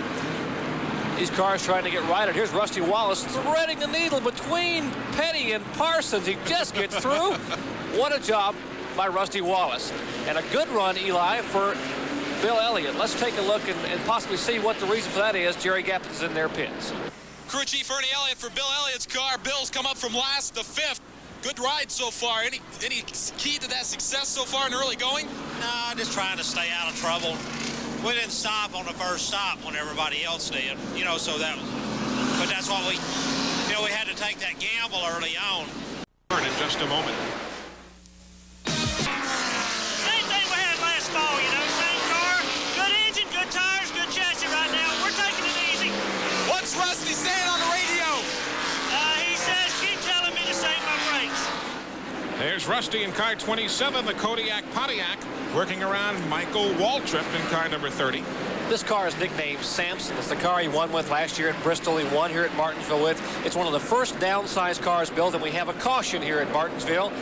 These cars trying to get righted. Here's Rusty Wallace threading the needle between Petty and Parsons. He just gets through. What a job by Rusty Wallace. And a good run, Eli, for Bill Elliott. Let's take a look and possibly see what the reason for that is. Jerry Gappin's in their pits. Crew Chief Ernie Elliott for Bill Elliott's car. Bill's come up from last to fifth. Good ride so far. Any key to that success so far in early going? No, just trying to stay out of trouble. We didn't stop on the first stop when everybody else did, you know, so that was, but that's what we, you know, we had to take that gamble early on. In just a moment. Same thing we had last fall, you know, same car, good engine, good tires, good chassis right now. We're taking it easy. What's Rusty saying on the radio? He says, keep telling me to save my brakes. There's Rusty in car 27, the Kodiak Pontiac, working around Michael Waltrip in car number 30. This car is nicknamed Samson. It's the car he won with last year at Bristol. He won here at Martinsville with. It's one of the first downsized cars built, and we have a caution here at Martinsville.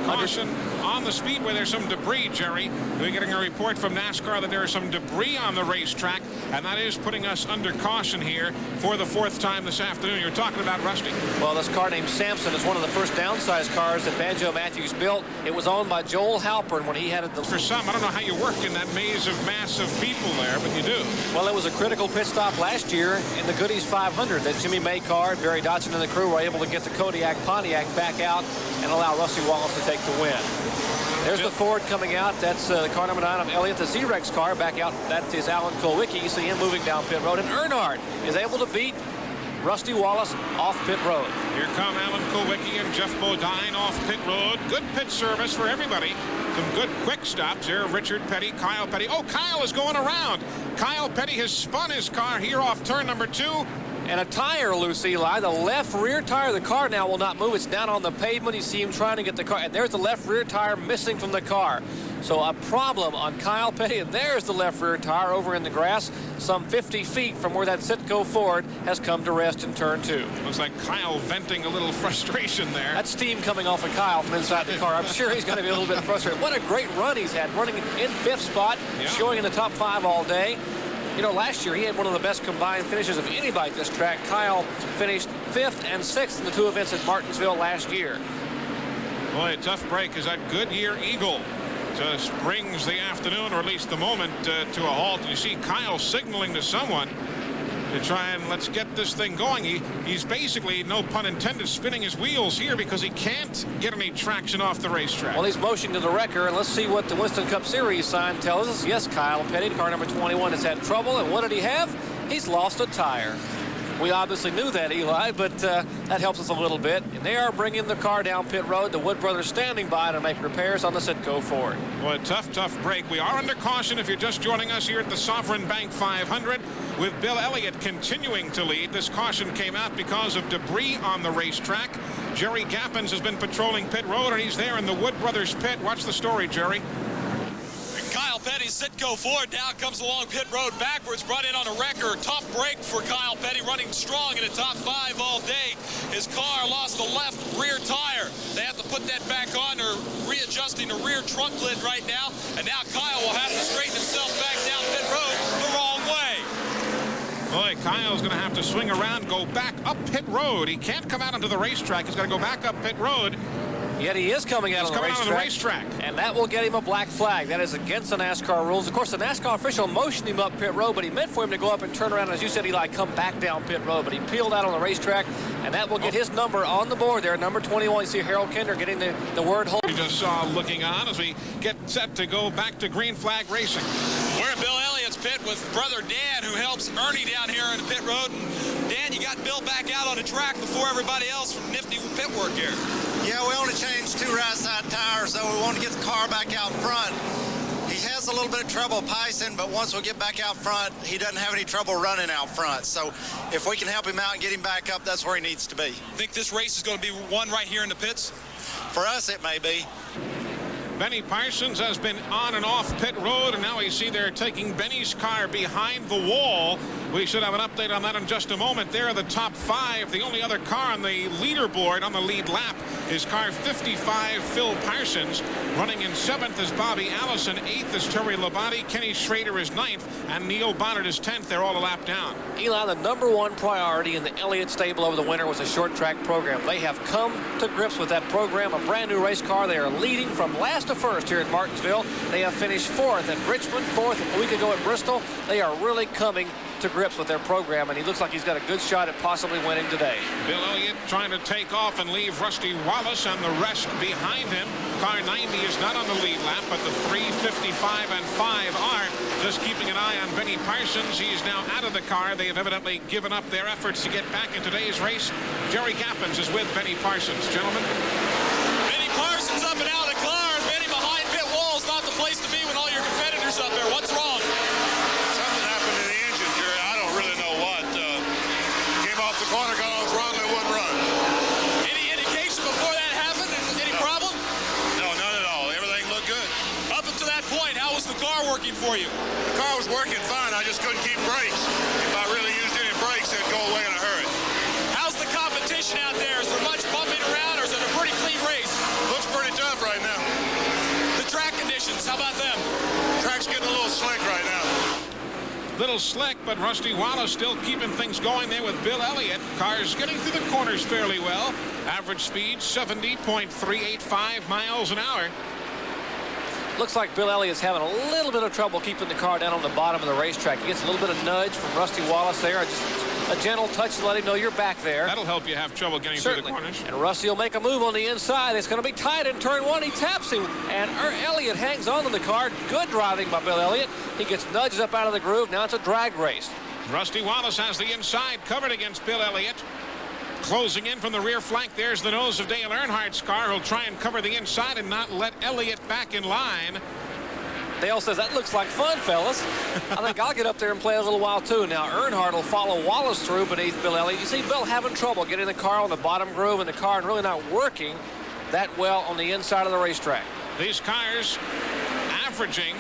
Caution on the Speedway. There's some debris, Jerry. We're getting a report from NASCAR that there is some debris on the racetrack, and that is putting us under caution here for the fourth time this afternoon. You're talking about Rusty. Well, this car named Samson is one of the first downsized cars that Banjo Matthews built. It was owned by Joel Halpern when he had it. For some, I don't know how you work in that maze of massive people there, but you do. Well, it was a critical pit stop last year in the Goodies 500 that Jimmy May car and Barry Dodson and the crew were able to get the Kodiak Pontiac back out and allow Rusty Wallace to take the win. There's the Ford coming out. That's car number 9 of Elliott, the Z-Rex car back out. That is Alan Kulwicki. You see him moving down pit road. And Earnhardt is able to beat Rusty Wallace off pit road. Here come Alan Kulwicki and Jeff Bodine off pit road. Good pit service for everybody. Some good quick stops here. Richard Petty, Kyle Petty. Oh, Kyle is going around. Kyle Petty has spun his car here off turn number 2. And a tire loose, Eli. The left rear tire of the car now will not move. It's down on the pavement. You see him trying to get the car. And there's the left rear tire missing from the car. So a problem on Kyle Petty. And there's the left rear tire over in the grass, some 50 feet from where that Citgo Ford has come to rest in turn 2. Looks like Kyle venting a little frustration there. That's steam coming off of Kyle from inside the car. I'm sure he's going to be a little bit frustrated. What a great run he's had, running in 5th spot, showing in the top 5 all day. You know, last year he had one of the best combined finishes of anybody at this track. Kyle finished 5th and 6th in the 2 events at Martinsville last year. Boy, a tough break as that Goodyear Eagle just brings the afternoon, or at least the moment, to a halt. You see Kyle signaling to someone to try and let's get this thing going. He's basically, no pun intended, spinning his wheels here because he can't get any traction off the racetrack. Well, he's motioning to the wrecker, and let's see what the Winston Cup Series sign tells us. Yes, Kyle Petty, car number 21, has had trouble, and what did he have? He's lost a tire. We obviously knew that, Eli, but that helps us a little bit. And they are bringing the car down pit road. The Wood brothers standing by to make repairs on the Citgo Ford. Well, a tough break. We are under caution if you're just joining us here at the Sovran Bank 500 with Bill Elliott continuing to lead. This caution came out because of debris on the racetrack. Jerry Gappins has been patrolling pit road, and he's there in the Wood brothers pit. Watch the story, Jerry. Kyle Petty's Citgo Ford now comes along pit road backwards, brought in on a wrecker. Tough break for Kyle Petty, running strong in the top 5 all day. His car lost the left rear tire. They have to put that back on. They're readjusting the rear trunk lid right now. And now Kyle will have to straighten himself back down pit road the wrong way. Boy, Kyle's going to have to swing around, go back up pit road. He can't come out onto the racetrack. He's got to go back up pit road. Yet he is coming out on the racetrack. And that will get him a black flag. That is against the NASCAR rules. Of course, the NASCAR official motioned him up pit road, but he meant for him to go up and turn around. As you said, Eli, come back down pit road. But he peeled out on the racetrack, and that will get his number on the board there. Number 21, you see Harold Kinder getting the word hold. We just saw looking on as we get set to go back to green flag racing. We're in Bill Elliott's pit with brother Dan, who helps Ernie down here in the pit road. And Dan, you got Bill back out on the track before everybody else from nifty pit work here. Yeah, we only changed 2 right side tires, so we want to get the car back out front. He has a little bit of trouble pacing, but once we get back out front, he doesn't have any trouble running out front. So if we can help him out and get him back up, that's where he needs to be. Think this race is going to be won right here in the pits? For us, it may be. Benny Parsons has been on and off pit road, and now we see they're taking Benny's car behind the wall. We should have an update on that in just a moment. There are the top 5. The only other car on the leaderboard on the lead lap is car 55, Phil Parsons. Running in 7th is Bobby Allison. 8th is Terry Labonte. Kenny Schrader is 9th, and Neil Bonnet is 10th. They're all a lap down. Eli, the #1 priority in the Elliott stable over the winter was a short track program. They have come to grips with that program. A brand new race car. They are leading from last to first here at Martinsville. They have finished 4th at Richmond, 4th a week ago at Bristol. They are really coming to grips with their program, and he looks like he's got a good shot at possibly winning today. Bill Elliott trying to take off and leave Rusty Wallace and the rest behind him. Car 90 is not on the lead lap, but the 3, 55, and 5 are. Just keeping an eye on Benny Parsons. He's now out of the car. They have evidently given up their efforts to get back in today's race. Jerry Gappens is with Benny Parsons. Gentlemen. Benny Parsons up and out of the car, and Benny behind pit wall is not the place to be with all your competitors up there. What's wrong? Something happened to the engine, Jerry. I don't really know what. Came off the corner, got on throttle, and wouldn't run. Any indication before that happened? Any problem? No, none at all. Everything looked good. Up until that point, how was the car working for you? The car was working fine. I just couldn't keep brakes. If I really used any brakes, it'd go away in a hurry. How's the competition out there? Is there much bumping around, or is it a pretty clean race? Looks pretty tough right now. The track conditions, how about them? Track's getting a little slick right now. Little slick, but Rusty Wallace still keeping things going there with Bill Elliott. Cars getting through the corners fairly well. Average speed 70.385 miles an hour. Looks like Bill Elliott's having a little bit of trouble keeping the car down on the bottom of the racetrack. He gets a little bit of nudge from Rusty Wallace there. Just a gentle touch to let him know you're back there. That'll help you have trouble getting through the corners. And Rusty will make a move on the inside. It's going to be tight in turn 1. He taps him, and Elliott hangs onto the car. Good driving by Bill Elliott. He gets nudged up out of the groove. Now it's a drag race. Rusty Wallace has the inside covered against Bill Elliott. Closing in from the rear flank, there's the nose of Dale Earnhardt's car. He'll try and cover the inside and not let Elliott back in line. Dale says, that looks like fun, fellas. I think I'll get up there and play a little while, too. Now, Earnhardt will follow Wallace through beneath Bill Elliott. You see Bill having trouble getting the car on the bottom groove and the car really not working that well on the inside of the racetrack. These cars averaging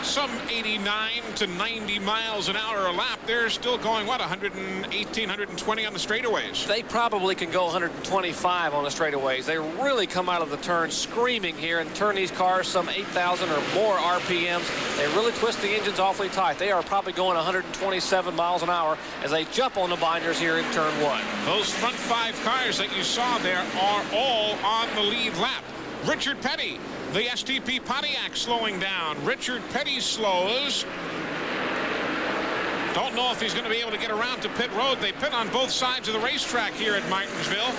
some 89 to 90 miles an hour a lap. They're still going, what, 118, 120 on the straightaways? They probably can go 125 on the straightaways. They really come out of the turn screaming here and turn these cars some 8,000 or more RPMs. They really twist the engines awfully tight. They are probably going 127 miles an hour as they jump on the binders here in turn 1. Those front 5 cars that you saw there are all on the lead lap. Richard Petty, the STP Pontiac, slowing down. Richard Petty slows. Don't know if he's going to be able to get around to pit road. They pit on both sides of the racetrack here at Martinsville.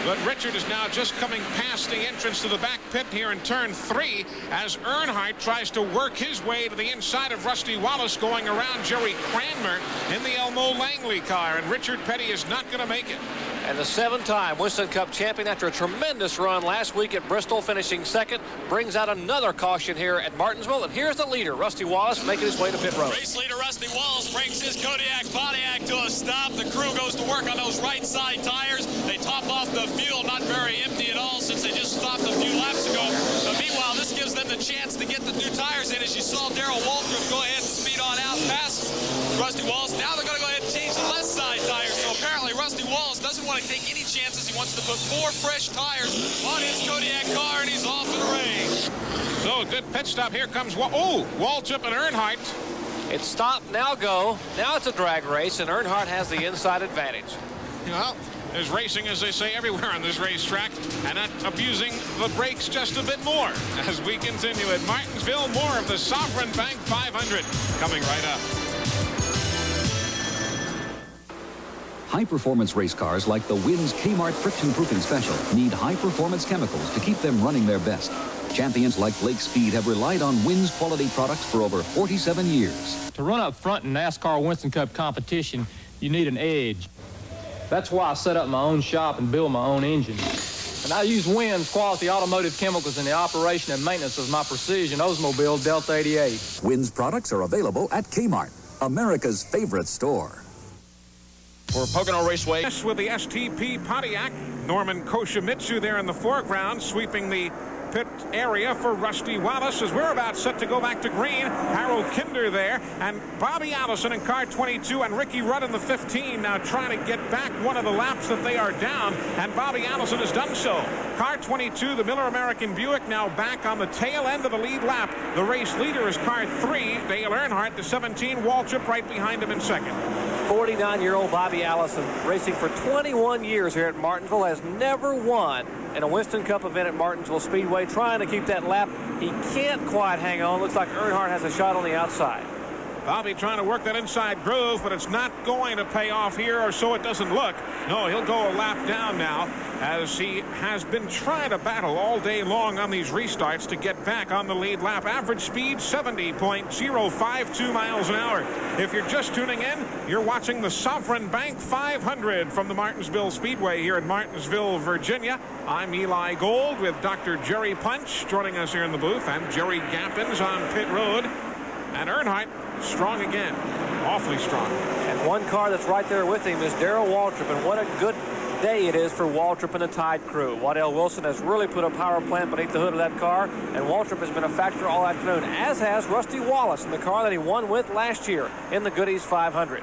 But Richard is now just coming past the entrance to the back pit here in turn 3 as Earnhardt tries to work his way to the inside of Rusty Wallace, going around Jerry Cranmer in the Elmo Langley car. And Richard Petty is not going to make it. And the 7-time Winston Cup champion, after a tremendous run last week at Bristol, finishing 2nd, brings out another caution here at Martinsville. And here's the leader, Rusty Wallace, making his way to pit road. Race leader Rusty Wallace brings his Kodiak Pontiac to a stop. The crew goes to work on those right side tires. They top off the fuel, not very empty at all since they just stopped a few laps ago. But meanwhile, this gives them the chance to get the new tires in. As you saw Darrell Waltrip go ahead and speed on out past Rusty Wallace. Now they're going to go ahead and change the left side tires. So apparently Rusty Wallace doesn't want to take any chances. He wants to put 4 fresh tires on his Kodiak car, and he's off in the race. So a good pit stop. Here comes Waltrip and Earnhardt. It's stop, now go. Now it's a drag race, and Earnhardt has the inside advantage. Well, There's racing, as they say, everywhere on this racetrack, and not abusing the brakes just a bit more. As we continue at Martinsville, more of the Sovran Bank 500 coming right up. High-performance race cars like the Wins Kmart Friction Proofing Special need high-performance chemicals to keep them running their best. Champions like Blake Speed have relied on Wins quality products for over 47 years. To run up front in NASCAR Winston Cup competition, you need an edge. That's why I set up my own shop and build my own engine. And I use Wins quality automotive chemicals in the operation and maintenance of my precision Oldsmobile Delta 88. Wins products are available at Kmart, America's favorite store. For Pocono Raceway. With the STP Pontiac, Norman Koshimitsu there in the foreground, sweeping the pit area for Rusty Wallace as we're about set to go back to green. Harold Kinder there, and Bobby Allison in car 22 and Ricky Rudd in the 15 now trying to get back one of the laps that they are down, and Bobby Allison has done so. Car 22, the Miller American Buick, now back on the tail end of the lead lap. The race leader is car 3, Dale Earnhardt, the 17, Waltrip right behind him in second. 49-year-old Bobby Allison, racing for 21 years here at Martinsville, has never won in a Winston Cup event at Martinsville Speedway, trying to keep that lap. He can't quite hang on. Looks like Earnhardt has a shot on the outside. Bobby trying to work that inside groove, but it's not going to pay off here, or so it doesn't look. No, he'll go a lap down now, as he has been trying to battle all day long on these restarts to get back on the lead lap. Average speed 70.052 miles an hour. If you're just tuning in, you're watching the Sovran Bank 500 from the Martinsville Speedway here in Martinsville, Virginia. I'm Eli Gold with Dr. Jerry Punch joining us here in the booth, and Jerry Gappins on pit road. And Earnhardt strong again, awfully strong. And one car that's right there with him is Darrell Waltrip, and what a good day it is for Waltrip and the Tide crew. Waddell Wilson has really put a power plant beneath the hood of that car, and Waltrip has been a factor all afternoon, as has Rusty Wallace in the car that he won with last year in the Goodies 500.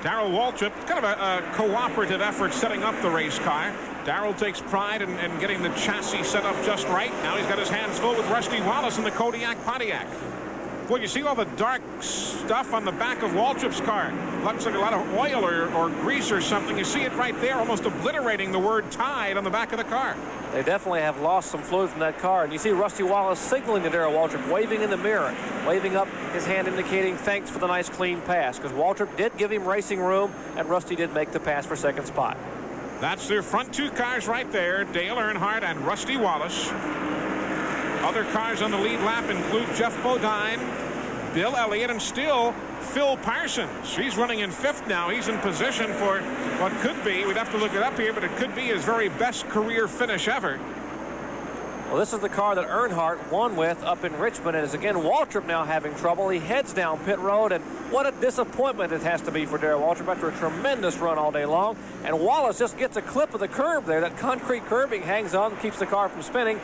Darrell Waltrip, kind of a cooperative effort setting up the race car. Darrell takes pride in getting the chassis set up just right. Now he's got his hands full with Rusty Wallace in the Kodiak Pontiac. Well, you see all the dark stuff on the back of Waltrip's car. Looks like a lot of oil or grease or something. You see it right there, almost obliterating the word Tide on the back of the car. They definitely have lost some fluid from that car. And you see Rusty Wallace signaling to Darrell Waltrip, waving in the mirror, waving up his hand indicating thanks for the nice clean pass, because Waltrip did give him racing room, and Rusty did make the pass for second spot. That's their front two cars right there, Dale Earnhardt and Rusty Wallace. Other cars on the lead lap include Jeff Bodine, Bill Elliott, and still Phil Parsons. He's running in fifth now. He's in position for what could be, we'd have to look it up here, but it could be his very best career finish ever. Well, this is the car that Earnhardt won with up in Richmond, and is again Waltrip now having trouble. He heads down pit road, and what a disappointment it has to be for Darrell Waltrip after a tremendous run all day long. And Wallace just gets a clip of the curb there. That concrete curbing hangs on and keeps the car from spinning.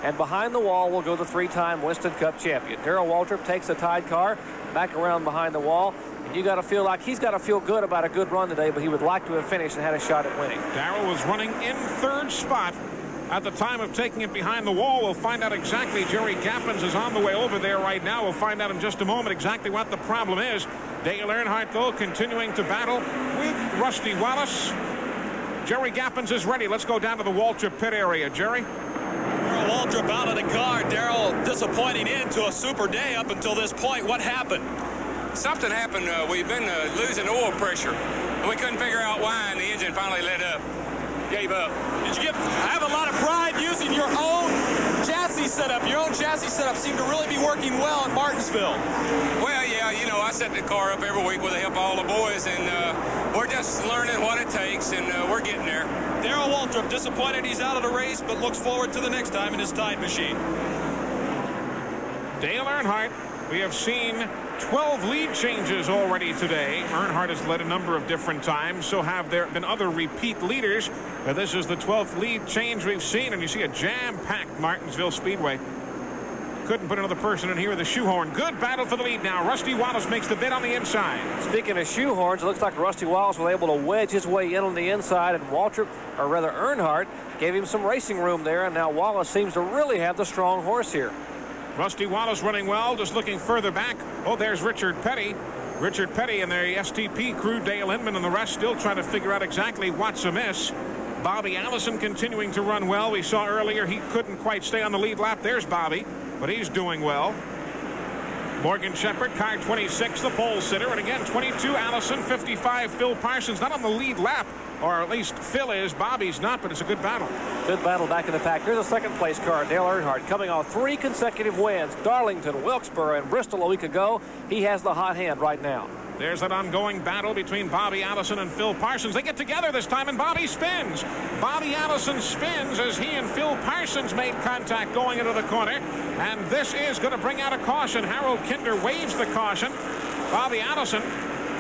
And behind the wall will go the three-time Winston Cup champion. Darrell Waltrip takes the Tide car back around behind the wall. And you got to feel like he's got to feel good about a good run today, but he would like to have finished and had a shot at winning. Darrell was running in third spot at the time of taking it behind the wall. We'll find out exactly. Jerry Gappins is on the way over there right now. We'll find out in just a moment exactly what the problem is. Dale Earnhardt, though, continuing to battle with Rusty Wallace. Jerry Gappins is ready. Let's go down to the Waltrip pit area. Jerry? Waltrip out of the car. Darrell disappointing into a super day up until this point. What happened? Something happened. We've been losing oil pressure. We couldn't figure out why, and the engine finally lit up. Gave up. Did you have a lot of pride using your own chassis setup? Your own chassis setup seemed to really be working well in Martinsville. Well, yeah, you know, I set the car up every week with the help of all the boys, and we're just learning what it takes, and we're getting there. Darrell Waltrip disappointed he's out of the race, but looks forward to the next time in his Tide machine. Dale Earnhardt, we have seen 12 lead changes already today. Earnhardt has led a number of different times, so have there been other repeat leaders. This is the 12th lead change we've seen, and you see a jam-packed Martinsville Speedway. Couldn't put another person in here with a shoehorn. Good battle for the lead now. Rusty Wallace makes the bid on the inside. Speaking of shoehorns, it looks like Rusty Wallace was able to wedge his way in on the inside, and Waltrip, or rather Earnhardt, gave him some racing room there, and now Wallace seems to really have the strong horse here. Rusty Wallace running well, just looking further back. Oh, there's Richard Petty. Richard Petty and their STP crew, Dale Inman and the rest, still trying to figure out exactly what's amiss. Bobby Allison continuing to run well. We saw earlier he couldn't quite stay on the lead lap. There's Bobby, but he's doing well. Morgan Shepherd, car 26, the pole sitter. And again, 22, Allison, 55, Phil Parsons. Not on the lead lap, or at least Phil is. Bobby's not, but it's a good battle. Good battle back in the pack. Here's a second-place car, Dale Earnhardt, coming off 3 consecutive wins. Darlington, Wilkesboro, and Bristol a week ago. He has the hot hand right now. There's an ongoing battle between Bobby Allison and Phil Parsons. They get together this time, and Bobby spins. Bobby Allison spins as he and Phil Parsons made contact going into the corner. And this is going to bring out a caution. Harold Kinder waves the caution. Bobby Allison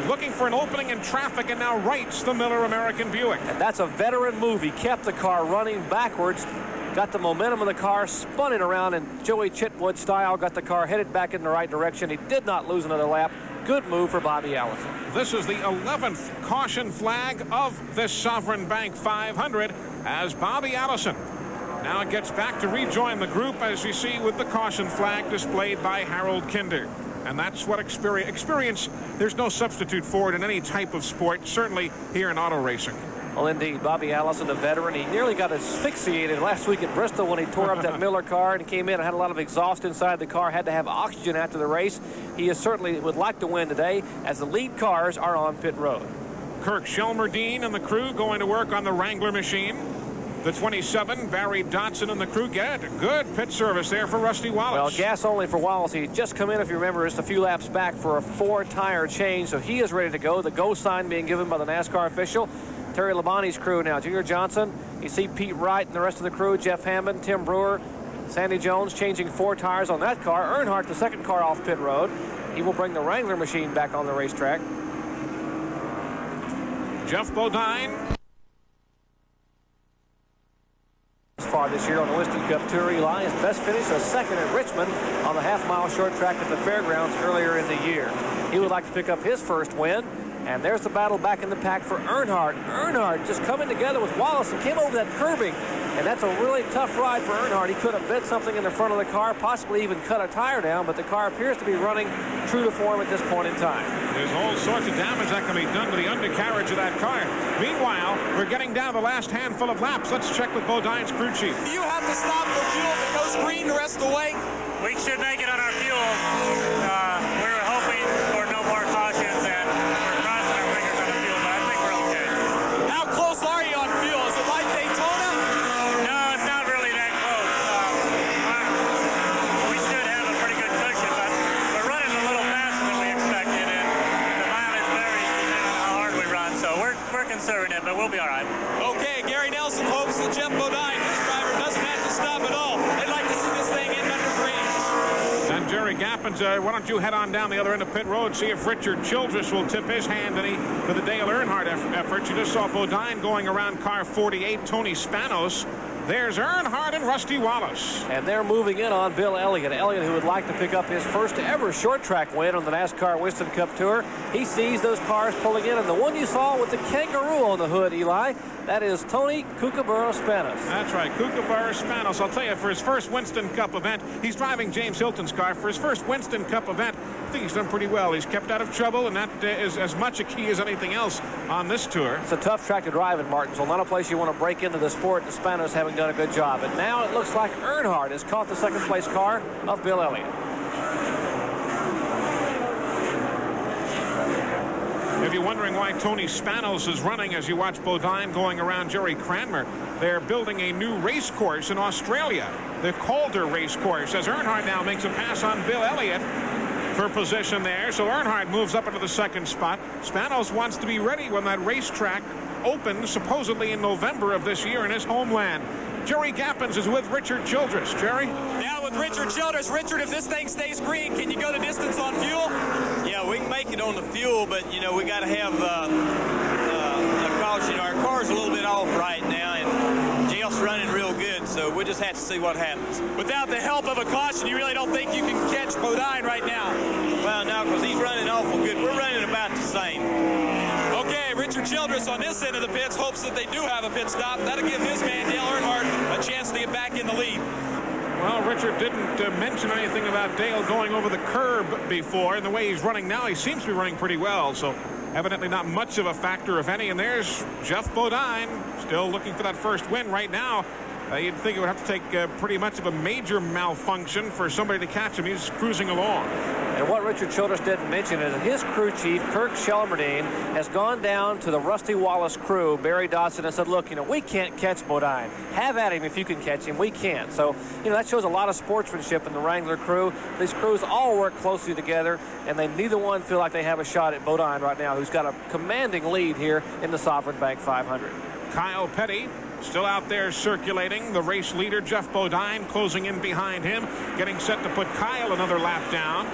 looking for an opening in traffic and now rights the Miller American Buick. And that's a veteran move. He kept the car running backwards, got the momentum of the car, spun it around, and Joey Chitwood style got the car headed back in the right direction. He did not lose another lap. Good move for Bobby Allison. This is the 11th caution flag of this Sovran Bank 500 as Bobby Allison now gets back to rejoin the group, as you see with the caution flag displayed by Harold Kinder. And that's what experience, there's no substitute for it in any type of sport, certainly here in auto racing. Well, indeed, Bobby Allison, a veteran. He nearly got asphyxiated last week at Bristol when he tore up that Miller car and came in and had a lot of exhaust inside the car, had to have oxygen after the race. He is certainly would like to win today as the lead cars are on pit road. Kirk Shelmerdine and the crew going to work on the Wrangler machine. The 27, Barry Dotson and the crew get a good pit service there for Rusty Wallace. Well, gas only for Wallace. He just come in, if you remember, just a few laps back for a 4-tire change, so he is ready to go. The go sign being given by the NASCAR official. Terry Labonte's crew now. Junior Johnson. You see Pete Wright and the rest of the crew. Jeff Hammond, Tim Brewer, Sandy Jones changing 4 tires on that car. Earnhardt, the second car off pit road. He will bring the Wrangler machine back on the racetrack. Jeff Bodine. Far this year on the Winston Cup Tour, Eli, his best finish was second at Richmond on the half-mile short track at the fairgrounds earlier in the year. He would like to pick up his first win. And there's the battle back in the pack for Earnhardt. Earnhardt just coming together with Wallace and came over that curbing. And that's a really tough ride for Earnhardt. He could have bent something in the front of the car, possibly even cut a tire down, but the car appears to be running true to form at this point in time. There's all sorts of damage that can be done to the undercarriage of that car. Meanwhile, we're getting down the last handful of laps. Let's check with Bodine's crew chief. Do you have to stop for fuel if it goes green the rest of the way? We should make it on our fuel. We were hoping for no more cautions, and we're crossing our fingers on the fuel, but I think we're okay. How close are you on fuel? Is it like Daytona? No, it's not really that close. We should have a pretty good cushion, but we're running a little faster than we expected, and the mileage varies depending on how hard we run, so we're conservative, but we'll be all right. Okay, Gary Nelson hopes that Jeff Bodine, his driver, doesn't have to stop at all. They'd like to see this thing end under green. And Jerry Gappens, why don't you head on down the other end of pit road, see if Richard Childress will tip his hand to the Dale Earnhardt effort. You just saw Bodine going around car 48, Tony Spanos. There's Earnhardt and Rusty Wallace. And they're moving in on Bill Elliott. Elliott, who would like to pick up his first ever short track win on the NASCAR Winston Cup Tour. He sees those cars pulling in, and the one you saw with the kangaroo on the hood, Eli, that is Tony Kookaburra Spanos. That's right, Kookaburra Spanos. I'll tell you, for his first Winston Cup event, he's driving James Hilton's car. For his first Winston Cup event, I think he's done pretty well. He's kept out of trouble, and that is as much a key as anything else on this tour. It's a tough track to drive in Martinsville. Not a place you want to break into the sport, and Spanos having done a good job. And now it looks like Earnhardt has caught the second place car of Bill Elliott. If you're wondering why Tony Spanos is running as you watch Bodine going around Jerry Cranmer, they're building a new race course in Australia, the Calder race course, as Earnhardt now makes a pass on Bill Elliott for position there. So Earnhardt moves up into the second spot. Spanos wants to be ready when that racetrack opens, supposedly in November of this year in his homeland. Jerry Gappens is with Richard Childress. Jerry? Now with Richard Childress. Richard, if this thing stays green, can you go the distance on fuel? Yeah, we can make it on the fuel, but, you know, we got to have a caution. Our car's a little bit off right now, and Jeff's running real good, so we'll just have to see what happens. Without the help of a caution, you really don't think you can catch Bodine right now? Well, no, because he's running awful good. We're running about the same. Okay, Richard Childress on this end of the pits hopes that they do have a pit stop. That'll give his man, Dale Earnhardt, a chance to get back in the lead. Well, Richard didn't mention anything about Dale going over the curb before, and the way he's running now, he seems to be running pretty well. So evidently not much of a factor, if any. And there's Jeff Bodine still looking for that first win right now. You'd think it would have to take pretty much of a major malfunction for somebody to catch him. He's cruising along. And what Richard Childress didn't mention is that his crew chief, Kirk Shelmerdine, has gone down to the Rusty Wallace crew, Barry Dodson, and said, look, we can't catch Bodine. Have at him if you can catch him. We can't. So, that shows a lot of sportsmanship in the Wrangler crew. These crews all work closely together, and they neither one feel like they have a shot at Bodine right now, who's got a commanding lead here in the Sovran Bank 500. Kyle Petty still out there circulating. The race leader, Jeff Bodine, closing in behind him, getting set to put Kyle another lap down.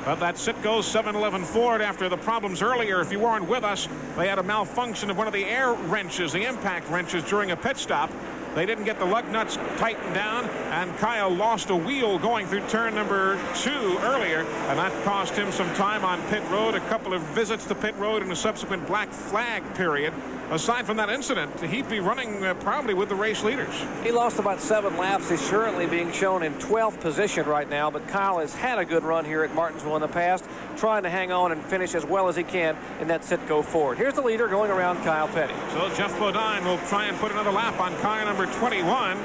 But that Citgo 711 Ford, after the problems earlier, if you weren't with us, they had a malfunction of one of the air wrenches, the impact wrenches, during a pit stop. They didn't get the lug nuts tightened down, and Kyle lost a wheel going through turn number 2 earlier, and that cost him some time on pit road, a couple of visits to pit road in a subsequent black flag period. Aside from that incident, he'd be running probably with the race leaders. He lost about 7 laps. He's currently being shown in 12th position right now, but Kyle has had a good run here at Martinsville in the past, trying to hang on and finish as well as he can in that Citgo Ford. Here's the leader going around Kyle Petty. So Jeff Bodine will try and put another lap on car number 21.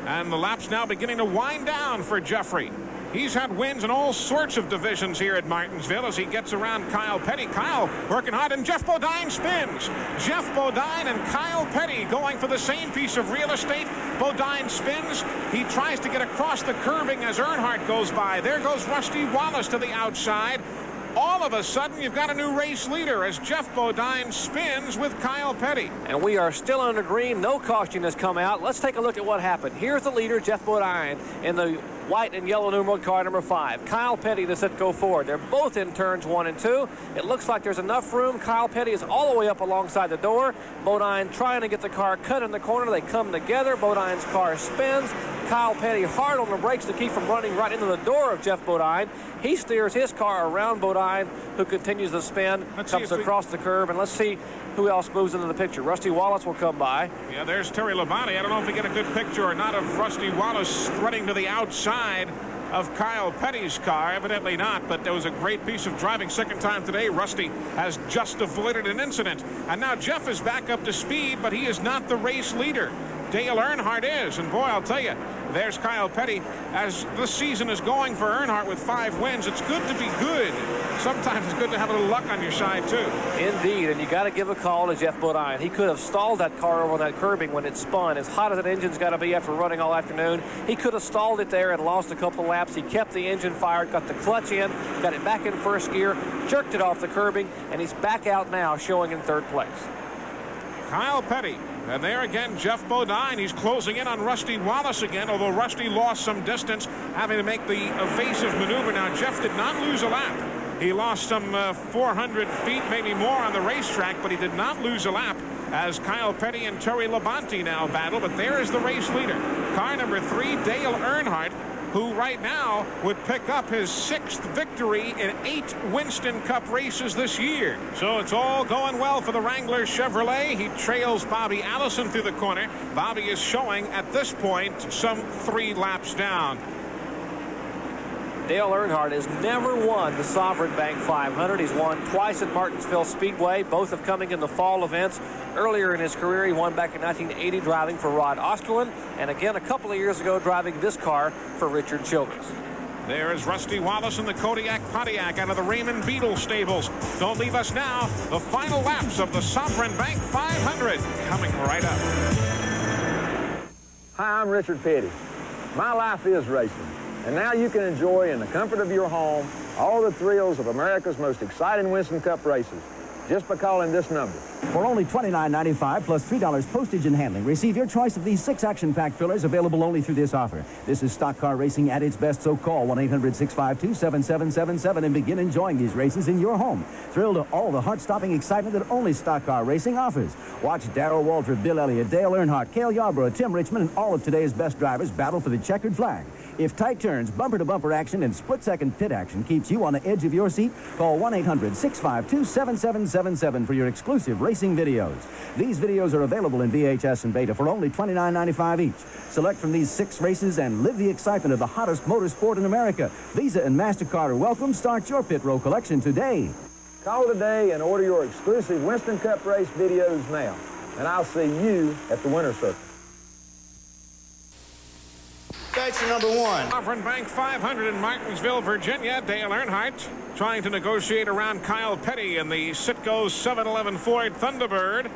And the lap's now beginning to wind down for Jeffrey. He's had wins in all sorts of divisions here at Martinsville as he gets around Kyle Petty. Kyle working hard, and Jeff Bodine spins. Jeff Bodine and Kyle Petty going for the same piece of real estate. Bodine spins. He tries to get across the curbing as Earnhardt goes by. There goes Rusty Wallace to the outside. All of a sudden, you've got a new race leader as Jeff Bodine spins with Kyle Petty. And we are still under green. No caution has come out. Let's take a look at what happened. Here's the leader, Jeff Bodine, in the white and yellow numeral car number 5. Kyle Petty, the Citgo Ford. They're both in turns 1 and 2. It looks like there's enough room. Kyle Petty is all the way up alongside the door. Bodine trying to get the car cut in the corner. They come together. Bodine's car spins. Kyle Petty hard on the brakes to keep from running right into the door of Jeff Bodine. He steers his car around Bodine, who continues the spin, comes across the curb, and let's see who else moves into the picture. Rusty Wallace will come by. Yeah, there's Terry Labonte. I don't know if we get a good picture or not of Rusty Wallace spreading to the outside of Kyle Petty's car. Evidently not, but there was a great piece of driving. Second time today, Rusty has just avoided an incident. And now Jeff is back up to speed, but he is not the race leader. Dale Earnhardt is, and boy, I'll tell you, there's Kyle Petty. As this season is going for Earnhardt with 5 wins, it's good to be good. Sometimes it's good to have a little luck on your side, too. Indeed, and you got to give a call to Jeff Bodine. He could have stalled that car over that curbing when it spun. As hot as that engine's got to be after running all afternoon, he could have stalled it there and lost a couple of laps. He kept the engine fired, got the clutch in, got it back in first gear, jerked it off the curbing, and he's back out now, showing in 3rd place. Kyle Petty. And there again, Jeff Bodine. He's closing in on Rusty Wallace again, although Rusty lost some distance, having to make the evasive maneuver. Now, Jeff did not lose a lap. He lost some 400 feet, maybe more, on the racetrack, but he did not lose a lap as Kyle Petty and Terry Labonte now battle. But there is the race leader. Car number 3, Dale Earnhardt, who right now would pick up his 6th victory in 8 Winston Cup races this year. So it's all going well for the Wrangler Chevrolet. He trails Bobby Allison through the corner. Bobby is showing at this point some 3 laps down. Dale Earnhardt has never won the Sovran Bank 500. He's won twice at Martinsville Speedway, both of coming in the fall events. Earlier in his career, he won back in 1980 driving for Rod Osterlund, and again a couple of years ago driving this car for Richard Childress. There is Rusty Wallace in the Kodiak Pontiac out of the Raymond Beetle stables. Don't leave us now. The final laps of the Sovran Bank 500 coming right up. Hi, I'm Richard Petty. My life is racing. And now you can enjoy in the comfort of your home all the thrills of America's most exciting Winston Cup races just by calling this number. For only $29.95 plus $3 postage and handling, receive your choice of these 6 action-packed fillers available only through this offer. This is stock car racing at its best, so call 1-800-652-7777 and begin enjoying these races in your home. Thrill to all the heart-stopping excitement that only stock car racing offers. Watch Darrell Waltrip, Bill Elliott, Dale Earnhardt, Cale Yarborough, Tim Richmond, and all of today's best drivers battle for the checkered flag. If tight turns, bumper-to-bumper action, and split-second pit action keeps you on the edge of your seat, call 1-800-652-7777 for your exclusive racing videos. These videos are available in VHS and beta for only $29.95 each. Select from these 6 races and live the excitement of the hottest motorsport in America. Visa and MasterCard are welcome. Start your pit row collection today. Call today and order your exclusive Winston Cup race videos now. And I'll see you at the winner's circle. That's number 1. Sovran Bank 500 in Martinsville, Virginia. Dale Earnhardt trying to negotiate around Kyle Petty in the Citgo 711 Ford Thunderbird.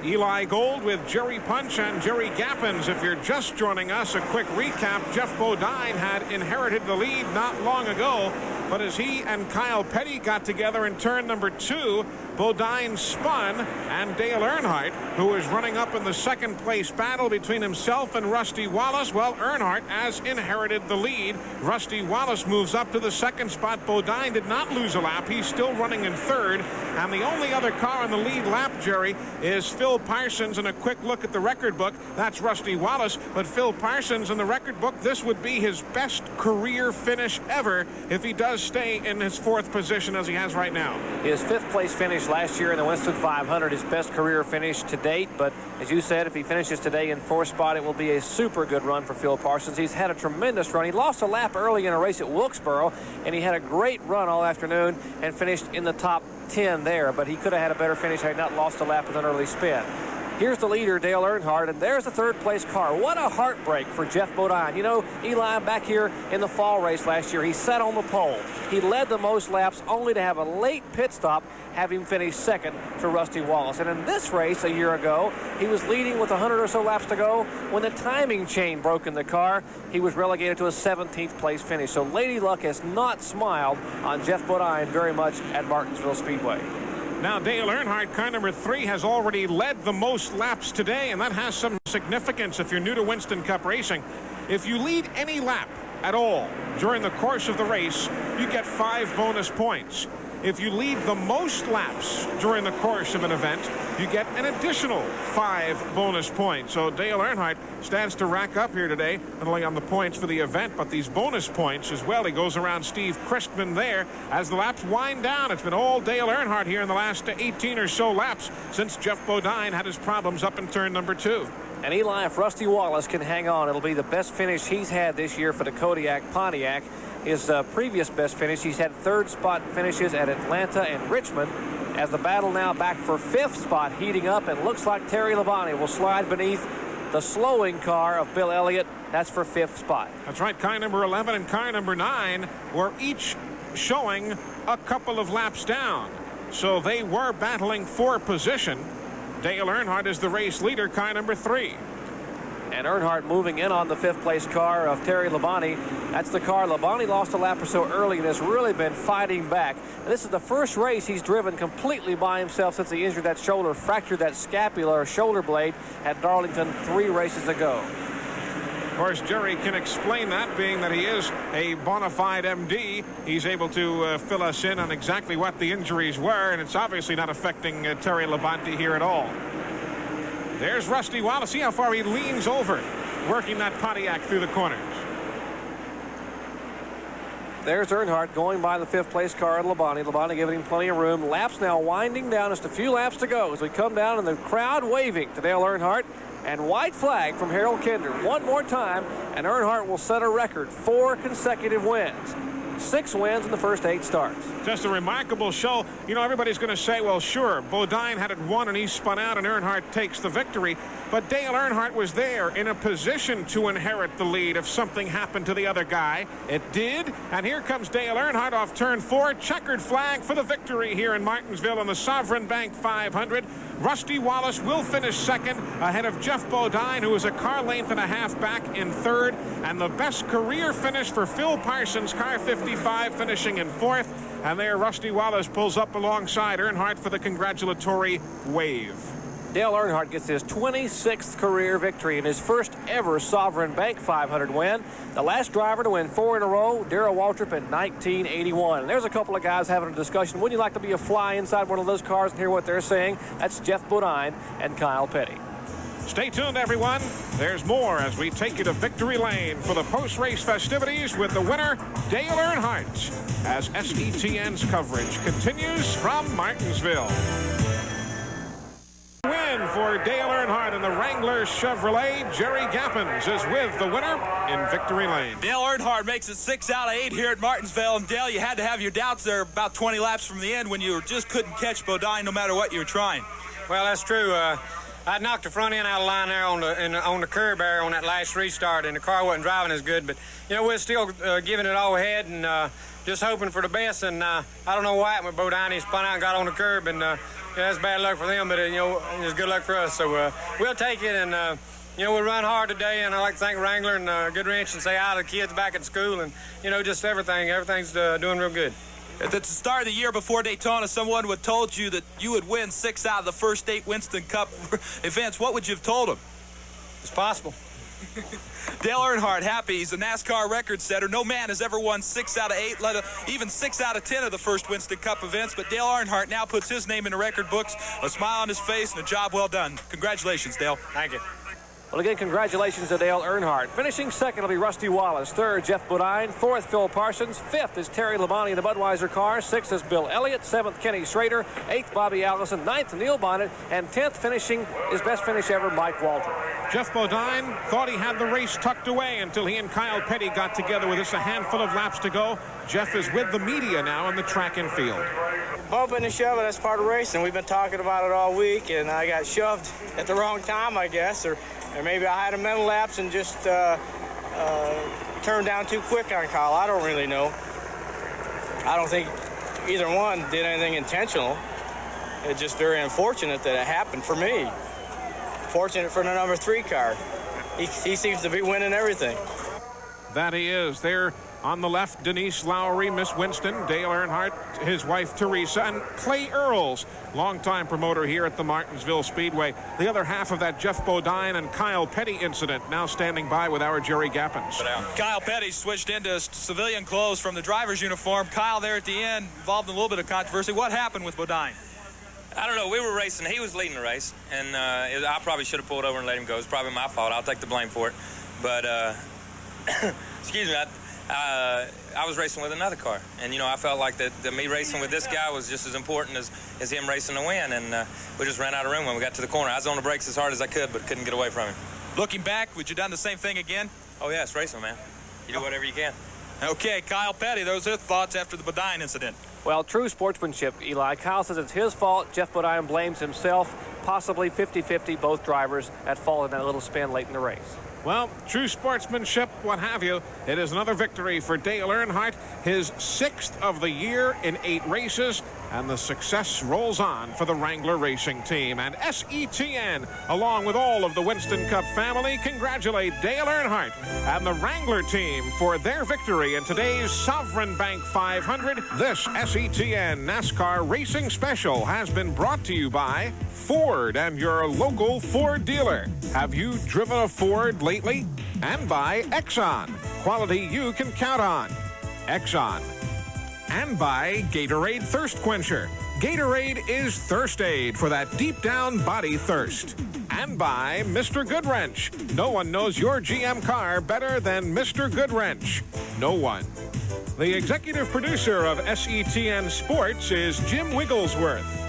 Eli Gold with Jerry Punch and Jerry Gappens. If you're just joining us, a quick recap. Jeff Bodine had inherited the lead not long ago, but as he and Kyle Petty got together in turn number 2, Bodine spun, and Dale Earnhardt, who was running up in the second place battle between himself and Rusty Wallace, well, Earnhardt has inherited the lead. Rusty Wallace moves up to the second spot. Bodine did not lose a lap. He's still running in third, and the only other car in the lead lap, Jerry, is Phil Parsons. And a quick look at the record book, that's Rusty Wallace, but Phil Parsons in the record book, this would be his best career finish ever if he does stay in his 4th position as he has right now. His 5th place finish last year in the Winston 500, his best career finish to date. But as you said, if he finishes today in 4th spot, it will be a super good run for Phil Parsons. He's had a tremendous run. He lost a lap early in a race at Wilkesboro, and he had a great run all afternoon and finished in the top 10 there. But he could have had a better finish had he not lost a lap with an early spin. Here's the leader, Dale Earnhardt, and there's the 3rd place car. What a heartbreak for Jeff Bodine. You know, Eli, back here in the fall race last year, he sat on the pole. He led the most laps only to have a late pit stop, have him finish 2nd to Rusty Wallace. And in this race a year ago, he was leading with 100 or so laps to go. When the timing chain broke in the car, he was relegated to a 17th place finish. So Lady Luck has not smiled on Jeff Bodine very much at Martinsville Speedway. Now, Dale Earnhardt, car number 3, has already led the most laps today, and that has some significance if you're new to Winston Cup racing. If you lead any lap at all during the course of the race, you get 5 bonus points. If you lead the most laps during the course of an event, you get an additional 5 bonus points. So Dale Earnhardt stands to rack up here today, not only on the points for the event, but these bonus points as well. He goes around Steve Christman there as the laps wind down. It's been all Dale Earnhardt here in the last 18 or so laps since Jeff Bodine had his problems up in turn number 2. And Eli, if Rusty Wallace can hang on, it'll be the best finish he's had this year for the Kodiak Pontiac. His previous best finish, he's had 3rd spot finishes at Atlanta and Richmond. As the battle now back for 5th spot heating up, and looks like Terry Labonte will slide beneath the slowing car of Bill Elliott. That's for 5th spot. That's right. Car number 11 and car number 9 were each showing a couple of laps down. So they were battling for position. Dale Earnhardt is the race leader, car number 3. And Earnhardt moving in on the 5th place car of Terry Labonte. That's the car. Labonte lost a lap or so early and has really been fighting back. And this is the first race he's driven completely by himself since he injured that shoulder, fractured that scapula or shoulder blade at Darlington 3 races ago. Of course, Jerry can explain that, being that he is a bona fide MD. He's able to fill us in on exactly what the injuries were, and it's obviously not affecting Terry Labonte here at all. There's Rusty Wallace. See how far he leans over, working that Pontiac through the corners. There's Earnhardt going by the 5th place car at Labonte. Labonte giving him plenty of room. Laps now winding down. Just a few laps to go as we come down, and the crowd waving to Dale Earnhardt. And white flag from Harold Kinder. One more time, and Earnhardt will set a record. 4 consecutive wins. 6 wins in the first 8 starts. Just a remarkable show. You know, everybody's going to say, well, sure, Bodine had it won and he spun out and Earnhardt takes the victory. But Dale Earnhardt was there in a position to inherit the lead if something happened to the other guy. It did. And here comes Dale Earnhardt off turn 4. Checkered flag for the victory here in Martinsville in the Sovran Bank 500. Rusty Wallace will finish 2nd ahead of Jeff Bodine, who is a car length and a half back in 3rd. And the best career finish for Phil Parsons, car 55, finishing in 4th. And there Rusty Wallace pulls up alongside Earnhardt for the congratulatory wave. Dale Earnhardt gets his 26th career victory and his first ever Sovran Bank 500 win. The last driver to win 4 in a row, Darrell Waltrip, in 1981. And there's a couple of guys having a discussion. Wouldn't you like to be a fly inside one of those cars and hear what they're saying? That's Jeff Bodine and Kyle Petty. Stay tuned, everyone. There's more as we take you to Victory Lane for the post-race festivities with the winner, Dale Earnhardt, as SETN's coverage continues from Martinsville. Win for Dale Earnhardt and the Wrangler Chevrolet. Jerry Gappens is with the winner in Victory Lane. Dale Earnhardt makes it 6 out of 8 here at Martinsville. And Dale, you had to have your doubts there about 20 laps from the end when you just couldn't catch Bodine no matter what you were trying. Well, that's true. I knocked the front end out of line there on the curb there on that last restart, and the car wasn't driving as good. But, you know, we're still giving it all we had and just hoping for the best. And I don't know what happened with Bodine. He spun out and got on the curb, and yeah, that's bad luck for them, but, you know, it was good luck for us. So we'll take it, and, you know, we'll run hard today, and I'd like to thank Wrangler and Goodwrench and say hi to the kids back at school, and, you know, just everything. Everything's doing real good. At the start of the year before Daytona, someone would have told you that you would win 6 out of the first 8 Winston Cup events. What would you have told them? It's possible. Dale Earnhardt happy. He's a NASCAR record setter. No man has ever won 6 out of 8, even 6 out of 10 of the first Winston Cup events. But Dale Earnhardt now puts his name in the record books, a smile on his face, and a job well done. Congratulations, Dale. Thank you. Well, again, congratulations to Dale Earnhardt. Finishing second will be Rusty Wallace. Third, Jeff Bodine. Fourth, Phil Parsons. Fifth is Terry Labonte in the Budweiser car. Sixth is Bill Elliott. Seventh, Kenny Schrader. Eighth, Bobby Allison. Ninth, Neil Bonnet. And 10th, finishing his best finish ever, Mike Waldron. Jeff Bodine thought he had the race tucked away until he and Kyle Petty got together with just a handful of laps to go. Jeff is with the media now in the track and field. Bumping and shoving, that's part of racing. We've been talking about it all week, and I got shoved at the wrong time, I guess, or maybe I had a mental lapse and just turned down too quick on Kyle. I don't really know. I don't think either one did anything intentional. It's just very unfortunate that it happened for me. Fortunate for the number 3 car. He seems to be winning everything. That he is. There on the left, Denise Lowry, Miss Winston, Dale Earnhardt, his wife Teresa, and Clay Earls, longtime promoter here at the Martinsville Speedway. The other half of that Jeff Bodine and Kyle Petty incident, now standing by with our Jerry Gappens. Kyle Petty switched into civilian clothes from the driver's uniform. Kyle there at the end, involved in a little bit of controversy. What happened with Bodine? I don't know. We were racing. He was leading the race, and I probably should have pulled over and let him go. It's probably my fault. I'll take the blame for it. But, excuse me, I was racing with another car, and, you know, I felt like that me racing with this guy was just as important as him racing to win, and we just ran out of room when we got to the corner. I was on the brakes as hard as I could, but couldn't get away from him. Looking back, would you done the same thing again? Oh, yeah, it's racing, man. You do whatever you can. Okay, Kyle Petty, those are thoughts after the Bodine incident. Well, true sportsmanship, Eli. Kyle says it's his fault. Jeff Bodine blames himself. Possibly 50-50, both drivers at fault in that little spin late in the race. Well, true sportsmanship, what have you. It is another victory for Dale Earnhardt, his 6th of the year in 8 races, and the success rolls on for the Wrangler Racing Team. And SETN, along with all of the Winston Cup family, congratulate Dale Earnhardt and the Wrangler Team for their victory in today's Sovran Bank 500. This SETN NASCAR Racing Special has been brought to you by Ford and your local Ford dealer. Have you driven a Ford lately? And by Exxon, quality you can count on. Exxon. And by Gatorade Thirst Quencher. Gatorade is thirst aid for that deep down body thirst. And by Mr. Goodwrench. No one knows your GM car better than Mr. Goodwrench. No one. The executive producer of SETN Sports is Jim Wigglesworth.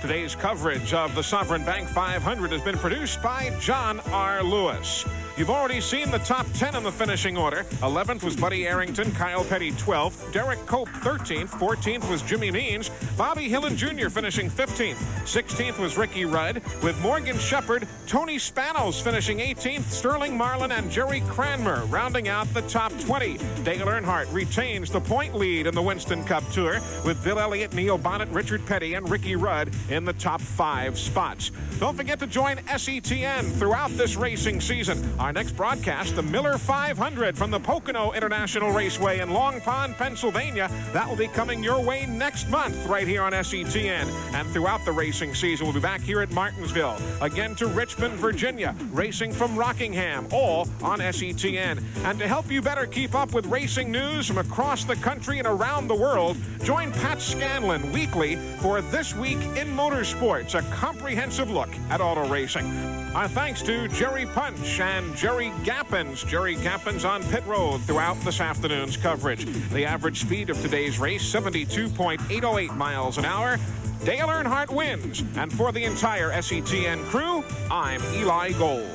Today's coverage of the Sovran Bank 500 has been produced by John R. Lewis. You've already seen the top 10 in the finishing order. 11th was Buddy Arrington, Kyle Petty 12th, Derek Cope 13th, 14th was Jimmy Means, Bobby Hillen Jr. finishing 15th, 16th was Ricky Rudd, with Morgan Shepherd, Tony Spanos finishing 18th, Sterling Marlin and Jerry Cranmer rounding out the top 20. Dale Earnhardt retains the point lead in the Winston Cup Tour, with Bill Elliott, Neil Bonnet, Richard Petty, and Ricky Rudd in the top 5 spots. Don't forget to join SETN throughout this racing season Our next broadcast, the Miller 500 from the Pocono International Raceway in Long Pond, Pennsylvania. That will be coming your way next month right here on SETN. And throughout the racing season, we'll be back here at Martinsville. Again to Richmond, Virginia, racing from Rockingham, all on SETN. And to help you better keep up with racing news from across the country and around the world, join Pat Scanlon weekly for This Week in Motorsports, a comprehensive look at auto racing. Our thanks to Jerry Punch and Jerry Gappens. Jerry Gappens on pit road throughout this afternoon's coverage. The average speed of today's race, 72.808 miles an hour. Dale Earnhardt wins. And for the entire SETN crew, I'm Eli Gold.